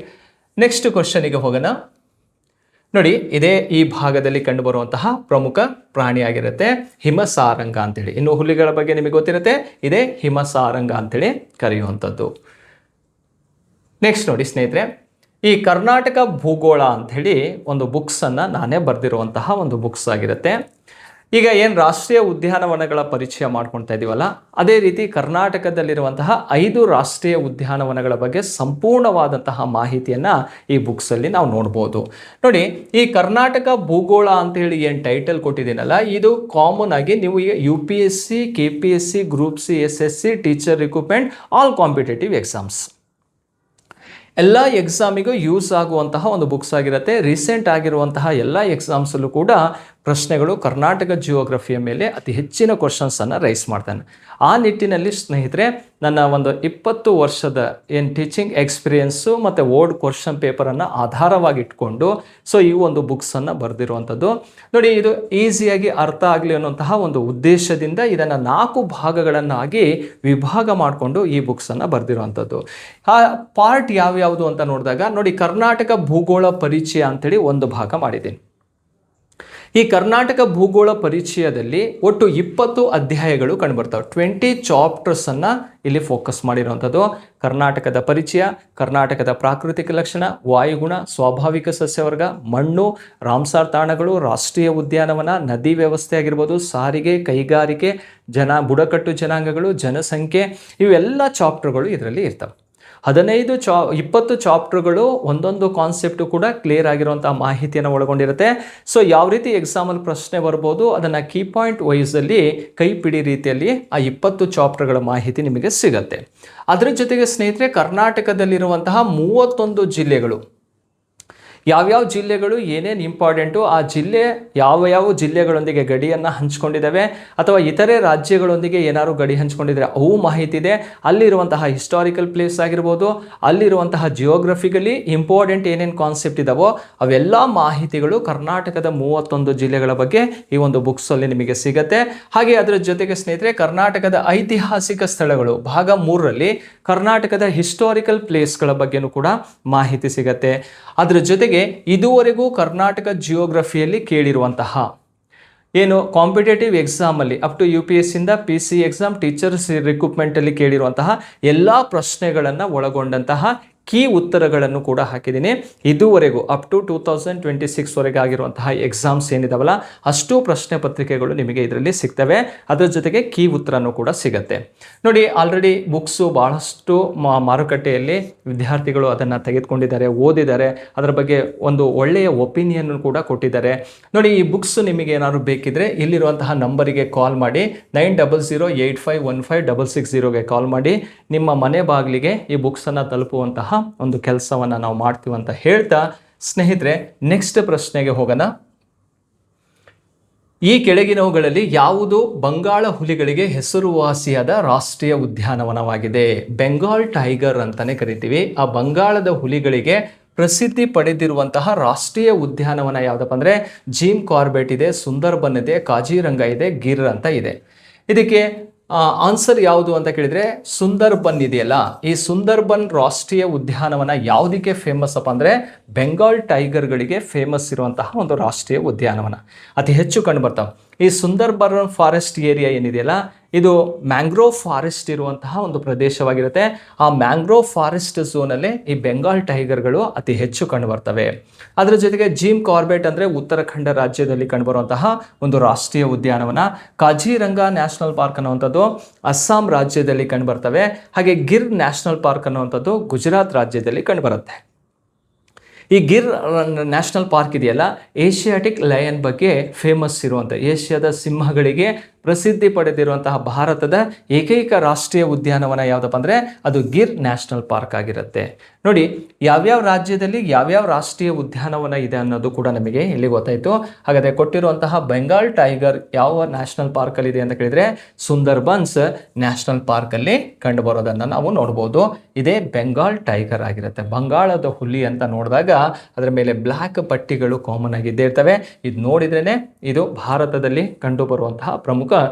ನೆಕ್ಸ್ಟ್ ಕ್ವಶನಿಗೆ ಹೋಗೋಣ. ನೋಡಿ, ಇದೇ ಈ ಭಾಗದಲ್ಲಿ ಕಂಡುಬರುವಂತಹ ಪ್ರಮುಖ ಪ್ರಾಣಿಯಾಗಿರುತ್ತೆ ಹಿಮಸಾರಂಗ ಅಂತೇಳಿ. ಇನ್ನು ಹುಲಿಗಳ ಬಗ್ಗೆ ನಿಮಗೆ ಗೊತ್ತಿರುತ್ತೆ, ಇದೇ ಹಿಮಸಾರಂಗ ಅಂತೇಳಿ ಕರೆಯುವಂಥದ್ದು. ನೆಕ್ಸ್ಟ್ ನೋಡಿ ಸ್ನೇಹಿತರೆ, ಈ ಕರ್ನಾಟಕ ಭೂಗೋಳ ಅಂಥೇಳಿ ಒಂದು ಬುಕ್ಸನ್ನು ನಾನೇ ಬರೆದಿರುವಂತಹ ಒಂದು ಬುಕ್ಸ್ ಆಗಿರುತ್ತೆ. ಈಗ ಏನು ರಾಷ್ಟ್ರೀಯ ಉದ್ಯಾನವನಗಳ ಪರಿಚಯ ಮಾಡ್ಕೊಳ್ತಾ ಇದ್ದೀವಲ್ಲ, ಅದೇ ರೀತಿ ಕರ್ನಾಟಕದಲ್ಲಿರುವಂತಹ 5 ರಾಷ್ಟ್ರೀಯ ಉದ್ಯಾನವನಗಳ ಬಗ್ಗೆ ಸಂಪೂರ್ಣವಾದಂತಹ ಮಾಹಿತಿಯನ್ನು ಈ ಬುಕ್ಸಲ್ಲಿ ನಾವು ನೋಡ್ಬೋದು. ನೋಡಿ, ಈ ಕರ್ನಾಟಕ ಭೂಗೋಳ ಅಂತೇಳಿ ಏನು ಟೈಟಲ್ ಕೊಟ್ಟಿದ್ದೀನಲ್ಲ, ಇದು ಕಾಮನ್ ಆಗಿ ನೀವು ಈಗ UPSC, KPSC, group C, SSC, teacher recruitment, all competitive exams ಎಲ್ಲ ಎಕ್ಸಾಮಿಗೂ ಯೂಸ್ ಆಗುವಂತಹ ಒಂದು ಬುಕ್ಸ್ ಆಗಿರುತ್ತೆ. ರೀಸೆಂಟ್ ಆಗಿರುವಂತಹ ಎಲ್ಲ ಎಕ್ಸಾಮ್ಸಲ್ಲೂ ಕೂಡ ಪ್ರಶ್ನೆಗಳು ಕರ್ನಾಟಕ ಜಿಯೋಗ್ರಫಿಯ ಮೇಲೆ ಅತಿ ಹೆಚ್ಚಿನ ಕ್ವಶನ್ಸನ್ನು ರೈಸ್ ಮಾಡ್ತಾನೆ. ಆ ನಿಟ್ಟಿನಲ್ಲಿ ಸ್ನೇಹಿತರೆ, ನನ್ನ ಒಂದು 20 ವರ್ಷದ ಏನು ಟೀಚಿಂಗ್ ಎಕ್ಸ್ಪೀರಿಯೆನ್ಸು ಮತ್ತು ಓಲ್ಡ್ ಕ್ವಶನ್ ಪೇಪರನ್ನು ಆಧಾರವಾಗಿ ಇಟ್ಕೊಂಡು ಈ ಒಂದು ಬುಕ್ಸನ್ನು ಬರೆದಿರುವಂಥದ್ದು. ನೋಡಿ, ಇದು ಈಸಿಯಾಗಿ ಅರ್ಥ ಆಗಲಿ ಅನ್ನುವಂತಹ ಒಂದು ಉದ್ದೇಶದಿಂದ ಇದನ್ನು 4 ಭಾಗಗಳನ್ನಾಗಿ ವಿಭಾಗ ಮಾಡಿಕೊಂಡು ಈ ಬುಕ್ಸನ್ನು ಬರೆದಿರುವಂಥದ್ದು. ಆ ಪಾರ್ಟ್ ಯಾವ್ಯಾವುದು ಅಂತ ನೋಡಿದಾಗ ನೋಡಿ, ಕರ್ನಾಟಕ ಭೂಗೋಳ ಪರಿಚಯ ಅಂತೇಳಿ ಒಂದು ಭಾಗ ಮಾಡಿದ್ದೀನಿ. ಈ ಕರ್ನಾಟಕ ಭೂಗೋಳ ಪರಿಚಯದಲ್ಲಿ ಒಟ್ಟು 20 ಅಧ್ಯಾಯಗಳು ಕಂಡುಬರ್ತವೆ. 20 ಚಾಪ್ಟರ್ಸನ್ನು ಇಲ್ಲಿ ಫೋಕಸ್ ಮಾಡಿರುವಂಥದ್ದು. ಕರ್ನಾಟಕದ ಪರಿಚಯ, ಕರ್ನಾಟಕದ ಪ್ರಾಕೃತಿಕ ಲಕ್ಷಣ, ವಾಯುಗುಣ, ಸ್ವಾಭಾವಿಕ ಸಸ್ಯವರ್ಗ, ಮಣ್ಣು, ರಾಮ್ಸಾರ್ ತಾಣಗಳು, ರಾಷ್ಟ್ರೀಯ ಉದ್ಯಾನವನ, ನದಿ ವ್ಯವಸ್ಥೆ ಆಗಿರ್ಬೋದು, ಸಾರಿಗೆ, ಕೈಗಾರಿಕೆ, ಬುಡಕಟ್ಟು ಜನಾಂಗಗಳು, ಜನಸಂಖ್ಯೆ, ಇವೆಲ್ಲ ಚಾಪ್ಟರ್ಗಳು ಇದರಲ್ಲಿ ಇರ್ತವೆ. 20 ಚಾಪ್ಟರ್ಗಳು ಒಂದೊಂದು ಕಾನ್ಸೆಪ್ಟು ಕೂಡ ಕ್ಲಿಯರ್ ಆಗಿರುವಂಥ ಮಾಹಿತಿಯನ್ನು ಒಳಗೊಂಡಿರುತ್ತೆ. ಯಾವ ರೀತಿ ಎಕ್ಸಾಮಲ್ಲಿ ಪ್ರಶ್ನೆ ಬರ್ಬೋದು ಅದನ್ನು ಕೀ ಪಾಯಿಂಟ್ ವೈಸಲ್ಲಿ ಕೈಪಿಡಿ ರೀತಿಯಲ್ಲಿ ಆ 20 ಚಾಪ್ಟರ್ಗಳ ಮಾಹಿತಿ ನಿಮಗೆ ಸಿಗುತ್ತೆ. ಅದರ ಜೊತೆಗೆ ಸ್ನೇಹಿತರೆ, ಕರ್ನಾಟಕದಲ್ಲಿರುವಂತಹ 31 ಜಿಲ್ಲೆಗಳು, ಯಾವ್ಯಾವ ಜಿಲ್ಲೆಗಳು ಏನೇನು ಇಂಪಾರ್ಟೆಂಟು, ಆ ಜಿಲ್ಲೆ ಯಾವ ಜಿಲ್ಲೆಗಳೊಂದಿಗೆ ಗಡಿಯನ್ನು ಹಂಚ್ಕೊಂಡಿದ್ದಾವೆ ಅಥವಾ ಇತರೆ ರಾಜ್ಯಗಳೊಂದಿಗೆ ಏನಾದ್ರು ಗಡಿ ಹಂಚ್ಕೊಂಡಿದ್ರೆ ಅವು ಮಾಹಿತಿ ಇದೆ. ಅಲ್ಲಿರುವಂತಹ ಹಿಸ್ಟಾರಿಕಲ್ ಪ್ಲೇಸ್ ಆಗಿರ್ಬೋದು, ಅಲ್ಲಿರುವಂತಹ ಜಿಯೋಗ್ರಫಿಕಲಿ ಇಂಪಾರ್ಟೆಂಟ್ ಏನೇನು ಕಾನ್ಸೆಪ್ಟ್ ಇದಾವೋ ಅವೆಲ್ಲ ಮಾಹಿತಿಗಳು ಕರ್ನಾಟಕದ 31 ಜಿಲ್ಲೆಗಳ ಬಗ್ಗೆ ಈ ಒಂದು ಬುಕ್ಸಲ್ಲಿ ನಿಮಗೆ ಸಿಗುತ್ತೆ. ಹಾಗೆ ಅದರ ಜೊತೆಗೆ ಸ್ನೇಹಿತರೆ ಕರ್ನಾಟಕದ ಐತಿಹಾಸಿಕ ಸ್ಥಳಗಳು ಭಾಗ 3ರಲ್ಲಿ ಕರ್ನಾಟಕದ ಹಿಸ್ಟಾರಿಕಲ್ ಪ್ಲೇಸ್ಗಳ ಬಗ್ಗೆನೂ ಕೂಡ ಮಾಹಿತಿ ಸಿಗತ್ತೆ. ಅದರ ಜೊತೆಗೆ ಇದುವರೆಗೂ ಕರ್ನಾಟಕ ಜಿಯೋಗ್ರಫಿಯಲ್ಲಿ ಕೇಳಿರುವಂತಹ ಏನು ಕಾಂಪಿಟೇಟಿವ್ ಎಕ್ಸಾಮಲ್ಲಿ ಅಪ್ ಟು UPSC ಇಂದ PC ಎಕ್ಸಾಮ್ ಟೀಚರ್ಸ್ ರಿಕ್ರೂಟ್ಮೆಂಟಲ್ಲಿ ಕೇಳಿರುವಂತಹ ಎಲ್ಲ ಪ್ರಶ್ನೆಗಳನ್ನು ಒಳಗೊಂಡಂತಹ ಕೀ ಉತ್ತರಗಳನ್ನು ಕೂಡ ಹಾಕಿದ್ದೀನಿ. ಇದುವರೆಗೂ ಅಪ್ ಟು 2026ವರೆಗೆ ಆಗಿರುವಂತಹ ಎಕ್ಸಾಮ್ಸ್ ಏನಿದಾವಲ್ಲ ಅಷ್ಟು ಪ್ರಶ್ನೆ ಪತ್ರಿಕೆಗಳು ನಿಮಗೆ ಇದರಲ್ಲಿ ಸಿಗ್ತವೆ. ಅದರ ಜೊತೆಗೆ ಕೀ ಉತ್ತರನೂ ಕೂಡ ಸಿಗುತ್ತೆ. ನೋಡಿ, ಆಲ್ರೆಡಿ ಬುಕ್ಸು ಭಾಳಷ್ಟು ಮಾರುಕಟ್ಟೆಯಲ್ಲಿ ವಿದ್ಯಾರ್ಥಿಗಳು ಅದನ್ನು ತೆಗೆದುಕೊಂಡಿದ್ದಾರೆ, ಓದಿದ್ದಾರೆ, ಅದರ ಬಗ್ಗೆ ಒಂದು ಒಳ್ಳೆಯ ಒಪಿನಿಯನ್ ಕೂಡ ಕೊಟ್ಟಿದ್ದಾರೆ. ನೋಡಿ, ಈ ಬುಕ್ಸ್ ನಿಮಗೆ ಏನಾದ್ರು ಬೇಕಿದ್ರೆ ಇಲ್ಲಿರುವಂತಹ ನಂಬರಿಗೆ ಕಾಲ್ ಮಾಡಿ, 9008515660ಗೆ ಕಾಲ್ ಮಾಡಿ ನಿಮ್ಮ ಮನೆ ಬಾಗಿಲಿಗೆ ಈ ಬುಕ್ಸನ್ನು ತಲುಪುವಂತಹ ಒಂದು ಕೆಲಸವನ್ನು ನಾವು ಮಾಡ್ತೀವಿ ಅಂತ ಹೇಳ್ತಾ ಸ್ನೇಹಿತರೆ ನೆಕ್ಸ್ಟ್ ಪ್ರಶ್ನೆಗೆ ಹೋಗೋಣ. ಈ ಕೆಳಗಿನವುಗಳಲ್ಲಿ ಯಾವುದು ಬಂಗಾಳ ಹುಲಿಗಳಿಗೆ ಹೆಸರುವಾಸಿಯಾದ ರಾಷ್ಟ್ರೀಯ ಉದ್ಯಾನವನವಾಗಿದೆ? ಬೆಂಗಾಲ್ ಟೈಗರ್ ಅಂತಾನೆ ಕರಿತೀವಿ. ಆ ಬಂಗಾಳದ ಹುಲಿಗಳಿಗೆ ಪ್ರಸಿದ್ಧಿ ಪಡೆದಿರುವಂತಹ ರಾಷ್ಟ್ರೀಯ ಉದ್ಯಾನವನ ಯಾವುದಪ್ಪ ಅಂದರೆ ಜಿಮ್ ಕಾರ್ಬೆಟ್ ಇದೆ, ಸುಂದರ್ಬನ್ ಇದೆ, ಕಾಜಿರಂಗ ಇದೆ, ಗಿರ್ ಅಂತ ಇದೆ. ಇದಕ್ಕೆ ಆನ್ಸರ್ ಯಾವುದು ಅಂತ ಕೇಳಿದರೆ ಸುಂದರ್ಬನ್ ಇದೆಯಲ್ಲ, ಈ ಸುಂದರ್ಬನ್ ರಾಷ್ಟ್ರೀಯ ಉದ್ಯಾನವನ ಯಾವುದಕ್ಕೆ ಫೇಮಸ್ ಅಪ್ಪ ಅಂದರೆ ಬೆಂಗಾಲ್ ಟೈಗರ್ಗಳಿಗೆ ಫೇಮಸ್ ಇರುವಂತಹ ಒಂದು ರಾಷ್ಟ್ರೀಯ ಉದ್ಯಾನವನ. ಅತಿ ಹೆಚ್ಚು ಕಂಡು ಬರ್ತಾವೆ. ಈ ಸುಂದರ್ಬನ್ ಫಾರೆಸ್ಟ್ ಏರಿಯಾ ಏನಿದೆಯಲ್ಲ ಇದು ಮ್ಯಾಂಗ್ರೋವ್ ಫಾರೆಸ್ಟ್ ಇರುವಂತಹ ಒಂದು ಪ್ರದೇಶವಾಗಿರುತ್ತೆ. ಆ ಮ್ಯಾಂಗ್ರೋವ್ ಫಾರೆಸ್ಟ್ ಝೋನಲ್ಲಿ ಈ ಬೆಂಗಾಲ್ ಟೈಗರ್ಗಳು ಅತಿ ಹೆಚ್ಚು ಕಂಡು ಬರ್ತವೆ. ಅದರ ಜೊತೆಗೆ ಜಿಮ್ ಕಾರ್ಬೆಟ್ ಅಂದರೆ ಉತ್ತರಾಖಂಡ ರಾಜ್ಯದಲ್ಲಿ ಕಂಡುಬರುವಂತಹ ಒಂದು ರಾಷ್ಟ್ರೀಯ ಉದ್ಯಾನವನ. ಕಾಜಿರಂಗ ನ್ಯಾಷನಲ್ ಪಾರ್ಕ್ ಅನ್ನುವಂಥದ್ದು ಅಸ್ಸಾಂ ರಾಜ್ಯದಲ್ಲಿ ಕಂಡುಬರ್ತವೆ. ಹಾಗೆ ಗಿರ್ ನ್ಯಾಷನಲ್ ಪಾರ್ಕ್ ಅನ್ನುವಂಥದ್ದು ಗುಜರಾತ್ ರಾಜ್ಯದಲ್ಲಿ ಕಂಡುಬರುತ್ತೆ. ಈ ಗಿರ್ ನ್ಯಾಷನಲ್ ಪಾರ್ಕ್ ಇದೆಯಲ್ಲ ಏಷಿಯಾಟಿಕ್ ಲಯನ್ ಬಗ್ಗೆ ಫೇಮಸ್ ಇರುವಂಥ, ಏಷ್ಯಾದ ಸಿಂಹಗಳಿಗೆ ಪ್ರಸಿದ್ಧಿ ಪಡೆದಿರುವಂತಹ ಭಾರತದ ಏಕೈಕ ರಾಷ್ಟ್ರೀಯ ಉದ್ಯಾನವನ ಯಾವುದಪ್ಪ ಅಂದರೆ ಅದು ಗಿರ್ ನ್ಯಾಷನಲ್ ಪಾರ್ಕ್ ಆಗಿರುತ್ತೆ. ನೋಡಿ, ಯಾವ್ಯಾವ ರಾಜ್ಯದಲ್ಲಿ ಯಾವ್ಯಾವ ರಾಷ್ಟ್ರೀಯ ಉದ್ಯಾನವನ ಇದೆ ಅನ್ನೋದು ಕೂಡ ನಮಗೆ ಇಲ್ಲಿ ಗೊತ್ತಾಯಿತು. ಹಾಗಾದರೆ ಕೊಟ್ಟಿರುವಂತಹ ಬೆಂಗಾಲ್ ಟೈಗರ್ ಯಾವ ನ್ಯಾಷನಲ್ ಪಾರ್ಕಲ್ಲಿ ಇದೆ ಅಂತ ಕೇಳಿದರೆ ಸುಂದರ್ಬನ್ಸ್ ನ್ಯಾಷನಲ್ ಪಾರ್ಕಲ್ಲಿ ಕಂಡು ಬರೋದನ್ನು ನಾವು ನೋಡ್ಬೋದು. ಇದೇ ಬೆಂಗಾಲ್ ಟೈಗರ್ ಆಗಿರುತ್ತೆ. ಬಂಗಾಳದ ಹುಲಿ ಅಂತ ನೋಡಿದಾಗ ಅದರ ಮೇಲೆ ಬ್ಲ್ಯಾಕ್ ಪಟ್ಟಿಗಳು ಕಾಮನ್ ಆಗಿ ಇದ್ದೇ ಇರ್ತವೆ. ಇದು ನೋಡಿದ್ರೇ ಇದು ಭಾರತದಲ್ಲಿ ಕಂಡು ಬರುವಂತಹ ಪ್ರಮುಖ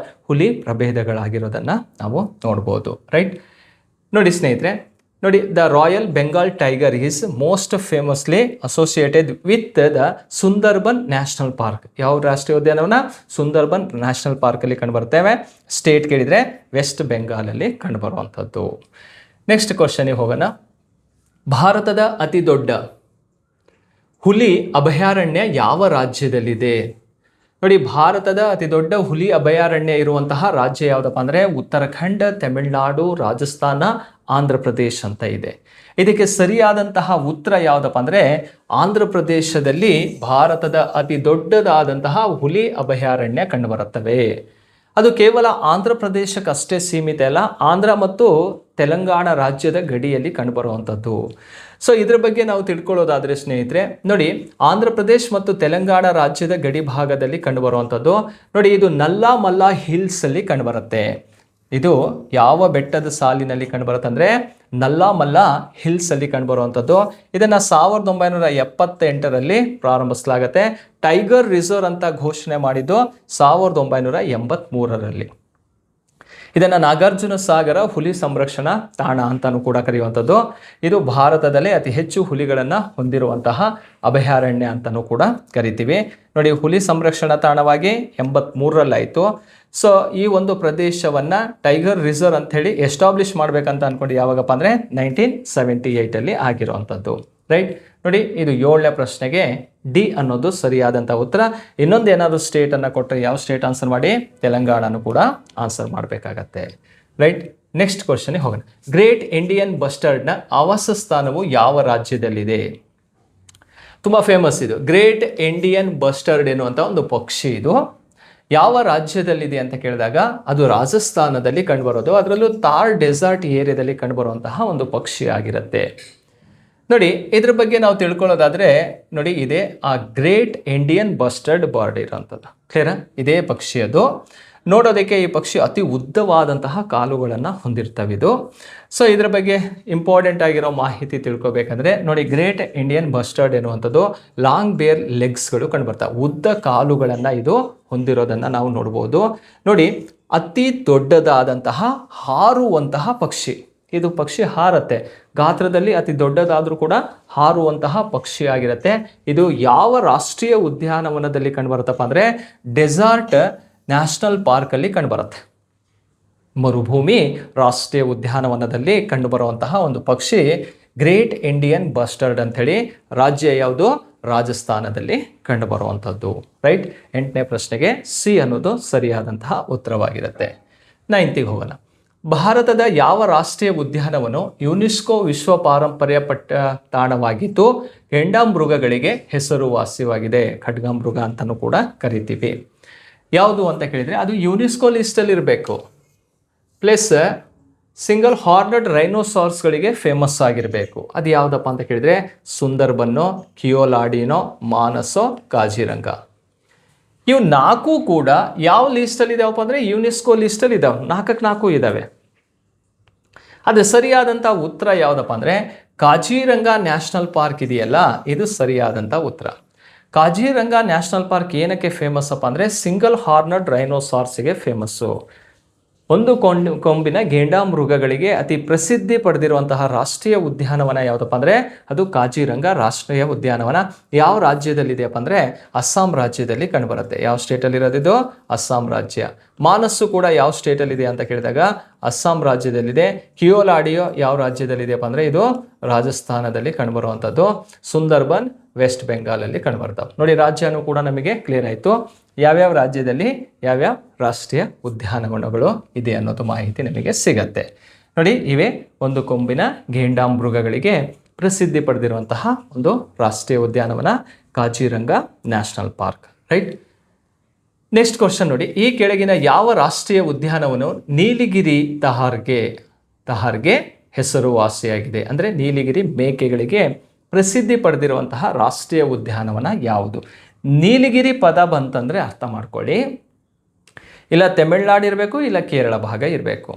ಹುಲಿ ಪ್ರಭೇದಗಳಾಗಿರೋದನ್ನು ನಾವು ನೋಡ್ಬೋದು. ರೈಟ್, ನೋಡಿ ಸ್ನೇಹಿತರೆ, ನೋಡಿ the royal Bengal tiger is most famously associated with the Sundarban national park. ಯಾವ ರಾಷ್ಟ್ರೀಯ ಉದ್ಯಾನವನ? ಸುಂದರ್ಬನ್ ನ್ಯಾಷನಲ್ ಪಾರ್ಕಲ್ಲಿ ಕಂಡುಬರ್ತೇವೆ. ಸ್ಟೇಟ್ ಕೇಳಿದರೆ ವೆಸ್ಟ್ ಬೆಂಗಾಲಲ್ಲಿ ಕಂಡುಬರುವಂಥದ್ದು. ನೆಕ್ಸ್ಟ್ ಕ್ವಶನಿಗೆ ಹೋಗೋಣ. ಭಾರತದ ಅತಿ ದೊಡ್ಡ ಹುಲಿ ಅಭಯಾರಣ್ಯ ಯಾವ ರಾಜ್ಯದಲ್ಲಿದೆ? ನೋಡಿ, ಭಾರತದ ಅತಿ ದೊಡ್ಡ ಹುಲಿ ಅಭಯಾರಣ್ಯ ಇರುವಂತಹ ರಾಜ್ಯ ಯಾವುದಪ್ಪ ಅಂದರೆ ಉತ್ತರಾಖಂಡ, ತಮಿಳುನಾಡು, ರಾಜಸ್ಥಾನ, ಆಂಧ್ರ ಪ್ರದೇಶ್ ಅಂತ ಇದೆ. ಇದಕ್ಕೆ ಸರಿಯಾದಂತಹ ಉತ್ತರ ಯಾವುದಪ್ಪ ಅಂದರೆ ಆಂಧ್ರ ಪ್ರದೇಶದಲ್ಲಿ ಭಾರತದ ಅತಿ ದೊಡ್ಡದಾದಂತಹ ಹುಲಿ ಅಭಯಾರಣ್ಯ ಕಂಡುಬರುತ್ತವೆ. ಅದು ಕೇವಲ ಆಂಧ್ರ ಪ್ರದೇಶಕ್ಕಷ್ಟೇ ಸೀಮಿತ ಅಲ್ಲ, ಆಂಧ್ರ ಮತ್ತು ತೆಲಂಗಾಣ ರಾಜ್ಯದ ಗಡಿಯಲ್ಲಿ ಕಂಡುಬರುವಂಥದ್ದು. ಸೊ ಇದ್ರ ಬಗ್ಗೆ ನಾವು ತಿಳ್ಕೊಳ್ಳೋದಾದರೆ ಸ್ನೇಹಿತರೆ, ನೋಡಿ ಆಂಧ್ರ ಪ್ರದೇಶ್ ಮತ್ತು ತೆಲಂಗಾಣ ರಾಜ್ಯದ ಗಡಿ ಭಾಗದಲ್ಲಿ ಕಂಡುಬರುವಂಥದ್ದು. ನೋಡಿ, ಇದು ನಲ್ಲಾ ಮಲ್ಲಾ ಹಿಲ್ಸಲ್ಲಿ ಕಂಡುಬರುತ್ತೆ. ಇದು ಯಾವ ಬೆಟ್ಟದ ಸಾಲಿನಲ್ಲಿ ಕಂಡುಬರುತ್ತೆ ಅಂದರೆ ನಲ್ಲಾ ಮಲ್ಲಾ ಹಿಲ್ಸಲ್ಲಿ ಕಂಡುಬರುವಂಥದ್ದು. ಇದನ್ನು 1978ರಲ್ಲಿ ಪ್ರಾರಂಭಿಸಲಾಗುತ್ತೆ. ಟೈಗರ್ ರಿಸರ್ವ್ ಅಂತ ಘೋಷಣೆ ಮಾಡಿದ್ದು 1983ರಲ್ಲಿ. ಇದನ್ನು ನಾಗಾರ್ಜುನ ಸಾಗರ ಹುಲಿ ಸಂರಕ್ಷಣಾ ತಾಣ ಅಂತಲೂ ಕೂಡ ಕರೆಯುವಂಥದ್ದು. ಇದು ಭಾರತದಲ್ಲೇ ಅತಿ ಹೆಚ್ಚು ಹುಲಿಗಳನ್ನು ಹೊಂದಿರುವಂತಹ ಅಭಯಾರಣ್ಯ ಅಂತಲೂ ಕೂಡ ಕರಿತೀವಿ. ನೋಡಿ, ಹುಲಿ ಸಂರಕ್ಷಣಾ ತಾಣವಾಗಿ 83ರಲ್ಲಾಯಿತು. ಸೊ ಈ ಒಂದು ಪ್ರದೇಶವನ್ನು ಟೈಗರ್ ರಿಸರ್ವ್ ಅಂಥೇಳಿ ಎಸ್ಟಾಬ್ಲಿಷ್ ಮಾಡಬೇಕಂತ ಅಂದ್ಕೊಂಡು ಯಾವಾಗಪ್ಪ ಅಂದರೆ 1978ಅಲ್ಲಿ ಆಗಿರುವಂಥದ್ದು. ರೈಟ್, ನೋಡಿ ಇದು 7ನೇ ಪ್ರಶ್ನೆಗೆ ಡಿ ಅನ್ನೋದು ಸರಿಯಾದಂಥ ಉತ್ತರ. ಇನ್ನೊಂದು ಏನಾದರೂ ಸ್ಟೇಟನ್ನು ಕೊಟ್ಟರೆ ಯಾವ ಸ್ಟೇಟ್ ಆನ್ಸರ್ ಮಾಡಿ? ತೆಲಂಗಾಣನೂ ಕೂಡ ಆನ್ಸರ್ ಮಾಡಬೇಕಾಗತ್ತೆ. ರೈಟ್, ನೆಕ್ಸ್ಟ್ ಕ್ವಶನ್ಗೆ ಹೋಗೋಣ. ಗ್ರೇಟ್ ಇಂಡಿಯನ್ ಬಸ್ಟರ್ಡ್ನ ಆವಾಸ ಸ್ಥಾನವು ಯಾವ ರಾಜ್ಯದಲ್ಲಿದೆ? ತುಂಬ ಫೇಮಸ್ ಇದು. ಗ್ರೇಟ್ ಇಂಡಿಯನ್ ಬಸ್ಟರ್ಡ್ ಎನ್ನುವಂಥ ಒಂದು ಪಕ್ಷಿ ಇದು ಯಾವ ರಾಜ್ಯದಲ್ಲಿದೆ ಅಂತ ಕೇಳಿದಾಗ ಅದು ರಾಜಸ್ಥಾನದಲ್ಲಿ ಕಂಡುಬರೋದು. ಅದರಲ್ಲೂ ಥಾರ್ ಡೆಸರ್ಟ್ ಏರಿಯಾದಲ್ಲಿ ಕಂಡುಬರುವಂತಹ ಒಂದು ಪಕ್ಷಿ ಆಗಿರುತ್ತೆ. ನೋಡಿ ಇದ್ರ ಬಗ್ಗೆ ನಾವು ತಿಳ್ಕೊಳ್ಳೋದಾದ್ರೆ ನೋಡಿ ಇದೆ ಆ ಗ್ರೇಟ್ ಇಂಡಿಯನ್ ಬಸ್ಟರ್ಡ್ ಬರ್ಡ್ ಇರೋಂಥದ್ದು ಕ್ಲಿಯರಾ. ಇದೇ ಪಕ್ಷಿ ಅದು. ನೋಡೋದಕ್ಕೆ ಈ ಪಕ್ಷಿ ಅತಿ ಉದ್ದವಾದಂತಹ ಕಾಲುಗಳನ್ನು ಹೊಂದಿರ್ತವೆ ಇದು. ಸೊ ಇದ್ರ ಬಗ್ಗೆ ಇಂಪಾರ್ಟೆಂಟ್ ಆಗಿರೋ ಮಾಹಿತಿ ತಿಳ್ಕೊಬೇಕಂದ್ರೆ ನೋಡಿ ಗ್ರೇಟ್ ಇಂಡಿಯನ್ ಬಸ್ಟರ್ಡ್ ಎನ್ನುವಂಥದ್ದು ಲಾಂಗ್ ಬೇರ್ ಲೆಗ್ಸ್ಗಳು ಕಂಡುಬರ್ತವೆ. ಉದ್ದ ಕಾಲುಗಳನ್ನು ಇದು ಹೊಂದಿರೋದನ್ನು ನಾವು ನೋಡ್ಬೋದು. ನೋಡಿ ಅತಿ ದೊಡ್ಡದಾದಂತಹ ಹಾರುವಂತಹ ಪಕ್ಷಿ ಇದು. ಪಕ್ಷಿ ಹಾರತ್ತೆ, ಗಾತ್ರದಲ್ಲಿ ಅತಿ ದೊಡ್ಡದಾದರೂ ಕೂಡ ಹಾರುವಂತಹ ಪಕ್ಷಿ ಆಗಿರುತ್ತೆ. ಇದು ಯಾವ ರಾಷ್ಟ್ರೀಯ ಉದ್ಯಾನವನದಲ್ಲಿ ಕಂಡುಬರುತ್ತಪ್ಪ ಅಂದರೆ ಡೆಸರ್ಟ್ ನ್ಯಾಷನಲ್ ಪಾರ್ಕಲ್ಲಿ ಕಂಡುಬರುತ್ತೆ. ಮರುಭೂಮಿ ರಾಷ್ಟ್ರೀಯ ಉದ್ಯಾನವನದಲ್ಲಿ ಕಂಡುಬರುವಂತಹ ಒಂದು ಪಕ್ಷಿ ಗ್ರೇಟ್ ಇಂಡಿಯನ್ ಬಸ್ಟರ್ಡ್ ಅಂಥೇಳಿ. ರಾಜ್ಯ ಯಾವುದು? ರಾಜಸ್ಥಾನದಲ್ಲಿ ಕಂಡುಬರುವಂಥದ್ದು. ರೈಟ್. 8ನೇ ಪ್ರಶ್ನೆಗೆ ಸಿ ಅನ್ನೋದು ಸರಿಯಾದಂತಹ ಉತ್ತರವಾಗಿರುತ್ತೆ. 9ಗೆ ಹೋಗೋಣ. ಭಾರತದ ಯಾವ ರಾಷ್ಟ್ರೀಯ ಉದ್ಯಾನವನು ಯುನೆಸ್ಕೋ ವಿಶ್ವ ಪಾರಂಪರ್ಯ ತಾಣವಾಗಿದ್ದು ಗೆಂಡಾಮೃಗಗಳಿಗೆ ಹೆಸರುವಾಸಿಯಾಗಿದೆ? ಖಡ್ಗಮೃಗ ಅಂತಲೂ ಕೂಡ ಕರಿತೀವಿ. ಯಾವುದು ಅಂತ ಕೇಳಿದರೆ ಅದು ಯುನೆಸ್ಕೋ ಲಿಸ್ಟಲ್ಲಿ ಇರಬೇಕು. ಪ್ಲಸ್ ಸಿಂಗಲ್ ಹಾರ್ನಡ್ ರೈನೋಸಾರ್ಸ್ಗಳಿಗೆ ಫೇಮಸ್ ಆಗಿರಬೇಕು. ಅದು ಯಾವುದಪ್ಪ ಅಂತ ಕೇಳಿದರೆ ಸುಂದರ್ಬನ್ನು, ಕಿಯೋಲಾಡಿನೋ, ಮಾನಸೋ, ಕಾಜಿರಂಗ. ಇವು 4 ಕೂಡ ಯಾವ ಲಿಸ್ಟಲ್ಲಿ ಇದಾವಪ್ಪ ಅಂದರೆ ಯುನೆಸ್ಕೋ ಲಿಸ್ಟಲ್ಲಿ ಇದಾವೆ. 4 ಇದ್ದಾವೆ. ಅದು ಸರಿಯಾದಂಥ ಉತ್ತರ ಯಾವುದಪ್ಪ ಅಂದರೆ ಕಾಜಿರಂಗ ನ್ಯಾಷನಲ್ ಪಾರ್ಕ್ ಇದೆಯಲ್ಲ, ಇದು ಸರಿಯಾದಂಥ ಉತ್ತರ. ಕಾಜಿರಂಗ ನ್ಯಾಷನಲ್ ಪಾರ್ಕ್ ಏನಕ್ಕೆ ಫೇಮಸ್ ಅಪ್ಪ ಅಂದರೆ ಸಿಂಗಲ್ ಹಾರ್ನಡ್ ರೈನೋಸಾರ್ಸ್ಗೆ ಫೇಮಸ್ಸು. ಒಂದು ಕೊಂಬಿನ ಗೆಂಡಾಮೃಗಗಳಿಗೆ ಅತಿ ಪ್ರಸಿದ್ಧಿ ಪಡೆದಿರುವಂತಹ ರಾಷ್ಟ್ರೀಯ ಉದ್ಯಾನವನ ಯಾವುದಪ್ಪ ಅಂದರೆ ಅದು ಕಾಜಿರಂಗ ರಾಷ್ಟ್ರೀಯ ಉದ್ಯಾನವನ. ಯಾವ ರಾಜ್ಯದಲ್ಲಿದೆಯಪ್ಪ ಅಂದರೆ ಅಸ್ಸಾಂ ರಾಜ್ಯದಲ್ಲಿ ಕಂಡುಬರುತ್ತೆ. ಯಾವ ಸ್ಟೇಟಲ್ಲಿರೋದಿದು? ಅಸ್ಸಾಂ ರಾಜ್ಯ. ಮಾನಸ್ಸು ಕೂಡ ಯಾವ ಸ್ಟೇಟಲ್ಲಿದೆ ಅಂತ ಕೇಳಿದಾಗ ಅಸ್ಸಾಂ ರಾಜ್ಯದಲ್ಲಿದೆ. ಕಿಯೋಲಾಡಿಯೋ ಯಾವ ರಾಜ್ಯದಲ್ಲಿದೆಯಪ್ಪ ಅಂದರೆ ಇದು ರಾಜಸ್ಥಾನದಲ್ಲಿ ಕಂಡುಬರುವಂಥದ್ದು. ಸುಂದರ್ಬನ್ ವೆಸ್ಟ್ ಬೆಂಗಾಲಲ್ಲಿ ಕಂಡುಬರ್ತಾವೆ. ನೋಡಿ ರಾಜ್ಯನೂ ಕೂಡ ನಮಗೆ ಕ್ಲಿಯರ್ ಆಯಿತು. ಯಾವ್ಯಾವ ರಾಜ್ಯದಲ್ಲಿ ಯಾವ್ಯಾವ ರಾಷ್ಟ್ರೀಯ ಉದ್ಯಾನವನಗಳು ಇದೆ ಅನ್ನೋದು ಮಾಹಿತಿ ನಮಗೆ ಸಿಗತ್ತೆ. ನೋಡಿ ಇವೆ ಒಂದು ಕೊಂಬಿನ ಗೆಂಡಾಮೃಗಗಳಿಗೆ ಪ್ರಸಿದ್ಧಿ ಪಡೆದಿರುವಂತಹ ಒಂದು ರಾಷ್ಟ್ರೀಯ ಉದ್ಯಾನವನ Kaziranga national park. Right. Next question ನೋಡಿ, ಈ ಕೆಳಗಿನ ಯಾವ ರಾಷ್ಟ್ರೀಯ ಉದ್ಯಾನವನು ನೀಲಗಿರಿ ತಹಾರ್ಗೆ ಹೆಸರುವಾಸಿಯಾಗಿದೆ? ಅಂದರೆ ನೀಲಗಿರಿ ಮೇಕೆಗಳಿಗೆ ಪ್ರಸಿದ್ಧಿ ಪಡೆದಿರುವಂತಹ ರಾಷ್ಟ್ರೀಯ ಉದ್ಯಾನವನ ಯಾವುದು? ನೀಲಗಿರಿ ಪದ ಬಂತಂದರೆ ಅರ್ಥ ಮಾಡ್ಕೊಳ್ಳಿ, ಇಲ್ಲ ತಮಿಳ್ನಾಡು ಇರಬೇಕು, ಇಲ್ಲ ಕೇರಳ ಭಾಗ ಇರಬೇಕು.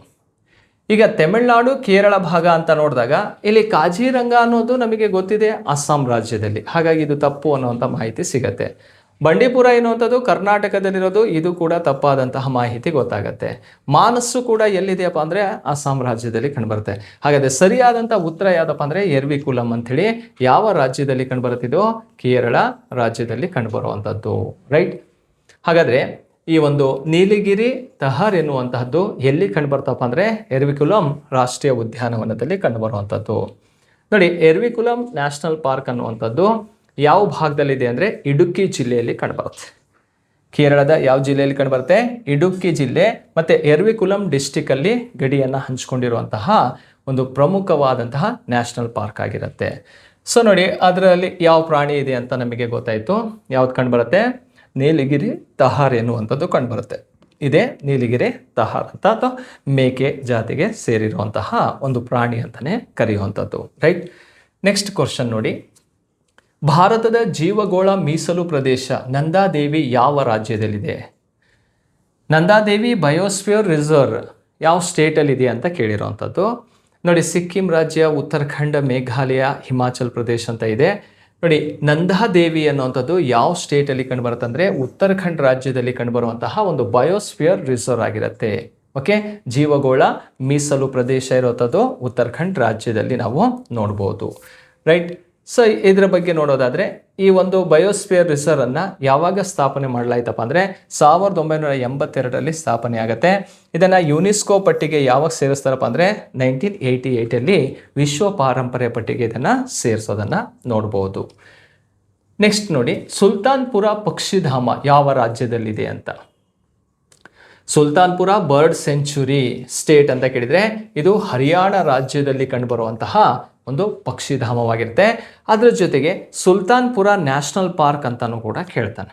ಈಗ ತಮಿಳ್ನಾಡು ಕೇರಳ ಭಾಗ ಅಂತ ನೋಡಿದಾಗ ಇಲ್ಲಿ ಕಾಜಿರಂಗ ಅನ್ನೋದು ನಮಗೆ ಗೊತ್ತಿದೆ ಅಸ್ಸಾಂ ರಾಜ್ಯದಲ್ಲಿ, ಹಾಗಾಗಿ ಇದು ತಪ್ಪು ಅನ್ನುವಂಥ ಮಾಹಿತಿ ಸಿಗತ್ತೆ. ಬಂಡೀಪುರ ಎನ್ನುವಂಥದ್ದು ಕರ್ನಾಟಕದಲ್ಲಿರೋದು, ಇದು ಕೂಡ ತಪ್ಪಾದಂತಹ ಮಾಹಿತಿ ಗೊತ್ತಾಗತ್ತೆ. ಮಾನಸ್ಸು ಕೂಡ ಎಲ್ಲಿದೆಯಪ್ಪ ಅಂದರೆ ಅಸ್ಸಾಂ ರಾಜ್ಯದಲ್ಲಿ ಕಂಡುಬರುತ್ತೆ. ಹಾಗಾದರೆ ಸರಿಯಾದಂಥ ಉತ್ತರ ಯಾವುದಪ್ಪ ಅಂದರೆ ಎರ್ವಿಕುಲಂ ಅಂಥೇಳಿ ಯಾವ ರಾಜ್ಯದಲ್ಲಿ ಕಂಡುಬರುತ್ತಿದೋ ಕೇರಳ ರಾಜ್ಯದಲ್ಲಿ ಕಂಡುಬರುವಂಥದ್ದು. ರೈಟ್. ಹಾಗಾದರೆ ಈ ಒಂದು ನೀಲಗಿರಿ ತಹರ್ ಎನ್ನುವಂತಹದ್ದು ಎಲ್ಲಿ ಕಂಡುಬರ್ತಪ್ಪ ಅಂದರೆ ಎರ್ವಿಕುಲಂ ರಾಷ್ಟ್ರೀಯ ಉದ್ಯಾನವನದಲ್ಲಿ ಕಂಡುಬರುವಂಥದ್ದು. ನೋಡಿ ಎರ್ವಿಕುಲಂ ನ್ಯಾಷನಲ್ ಪಾರ್ಕ್ ಅನ್ನುವಂಥದ್ದು ಯಾವ ಭಾಗದಲ್ಲಿದೆ ಅಂದರೆ ಇಡುಕ್ಕಿ ಜಿಲ್ಲೆಯಲ್ಲಿ ಕಂಡುಬರುತ್ತೆ. ಕೇರಳದ ಯಾವ ಜಿಲ್ಲೆಯಲ್ಲಿ ಕಂಡುಬರುತ್ತೆ? ಇಡುಕ್ಕಿ ಜಿಲ್ಲೆ ಮತ್ತು ಎರ್ವಿಕುಲಂ ಡಿಸ್ಟಿಕಲ್ಲಿ ಗಡಿಯನ್ನು ಹಂಚಿಕೊಂಡಿರುವಂತಹ ಒಂದು ಪ್ರಮುಖವಾದಂತಹ ನ್ಯಾಷನಲ್ ಪಾರ್ಕ್ ಆಗಿರುತ್ತೆ. ಸೊ ನೋಡಿ ಅದರಲ್ಲಿ ಯಾವ ಪ್ರಾಣಿ ಇದೆ ಅಂತ ನಮಗೆ ಗೊತ್ತಾಯಿತು. ಯಾವ್ದು ಕಂಡುಬರುತ್ತೆ? ನೀಲಗಿರಿ ತಹಾರ್ ಎನ್ನುವಂಥದ್ದು ಕಂಡುಬರುತ್ತೆ. ಇದೇ ನೀಲಗಿರಿ ತಹಾರ್ ಅಂತ ಅಥವಾ ಮೇಕೆ ಜಾತಿಗೆ ಸೇರಿರುವಂತಹ ಒಂದು ಪ್ರಾಣಿ ಅಂತಲೇ ಕರೆಯುವಂಥದ್ದು. ರೈಟ್. ನೆಕ್ಸ್ಟ್ ಕ್ವಶನ್ ನೋಡಿ, ಭಾರತದ ಜೀವಗೋಳ ಮೀಸಲು ಪ್ರದೇಶ ನಂದಾದೇವಿ ಯಾವ ರಾಜ್ಯದಲ್ಲಿದೆ? ನಂದಾದೇವಿ ಬಯೋಸ್ಫಿಯರ್ ರಿಸರ್ವ್ ಯಾವ ಸ್ಟೇಟಲ್ಲಿದೆ ಅಂತ ಕೇಳಿರೋವಂಥದ್ದು. ನೋಡಿ ಸಿಕ್ಕಿಂ ರಾಜ್ಯ, ಉತ್ತರಾಖಂಡ, ಮೇಘಾಲಯ, ಹಿಮಾಚಲ್ ಪ್ರದೇಶ್ ಅಂತ ಇದೆ. ನೋಡಿ ನಂದಾದೇವಿ ಅನ್ನುವಂಥದ್ದು ಯಾವ ಸ್ಟೇಟಲ್ಲಿ ಕಂಡುಬರುತ್ತೆ ಅಂದರೆ ಉತ್ತರಾಖಂಡ್ ರಾಜ್ಯದಲ್ಲಿ ಕಂಡುಬರುವಂತಹ ಒಂದು ಬಯೋಸ್ಫಿಯರ್ ರಿಸರ್ವ್ ಆಗಿರುತ್ತೆ. ಓಕೆ, ಜೀವಗೋಳ ಮೀಸಲು ಪ್ರದೇಶ ಇರುವಂಥದ್ದು ಉತ್ತರಾಖಂಡ್ ರಾಜ್ಯದಲ್ಲಿ ನಾವು ನೋಡ್ಬೋದು. ರೈಟ್. ಸೊ ಇದರ ಬಗ್ಗೆ ನೋಡೋದಾದರೆ ಈ ಒಂದು ಬಯೋಸ್ಫಿಯರ್ ರಿಸರ್ವ್ ಅನ್ನು ಯಾವಾಗ ಸ್ಥಾಪನೆ ಮಾಡಲಾಯ್ತಪ್ಪ ಅಂದರೆ 1982ರಲ್ಲಿ ಸ್ಥಾಪನೆ ಆಗುತ್ತೆ. ಇದನ್ನು ಯುನೆಸ್ಕೋ ಪಟ್ಟಿಗೆ ಯಾವಾಗ ಸೇರಿಸ್ತಾರಪ್ಪ ಅಂದರೆ 1988 ವಿಶ್ವ ಪಾರಂಪರ್ಯ ಪಟ್ಟಿಗೆ ಇದನ್ನು ಸೇರಿಸೋದನ್ನು ನೋಡ್ಬೋದು. ನೆಕ್ಸ್ಟ್ ನೋಡಿ, ಸುಲ್ತಾನ್ಪುರ ಪಕ್ಷಿಧಾಮ ಯಾವ ರಾಜ್ಯದಲ್ಲಿದೆ ಅಂತ. ಸುಲ್ತಾನ್ಪುರ ಬರ್ಡ್ ಸೆಂಚುರಿ ಸ್ಟೇಟ್ ಅಂತ ಕೇಳಿದರೆ ಇದು ಹರಿಯಾಣ ರಾಜ್ಯದಲ್ಲಿ ಕಂಡುಬರುವಂತಹ ಒಂದು ಪಕ್ಷಿಧಾಮವಾಗಿರುತ್ತೆ. ಅದರ ಜೊತೆಗೆ ಸುಲ್ತಾನ್ಪುರ ನ್ಯಾಷನಲ್ ಪಾರ್ಕ್ ಅಂತಲೂ ಕೂಡ ಕೇಳ್ತಾನೆ.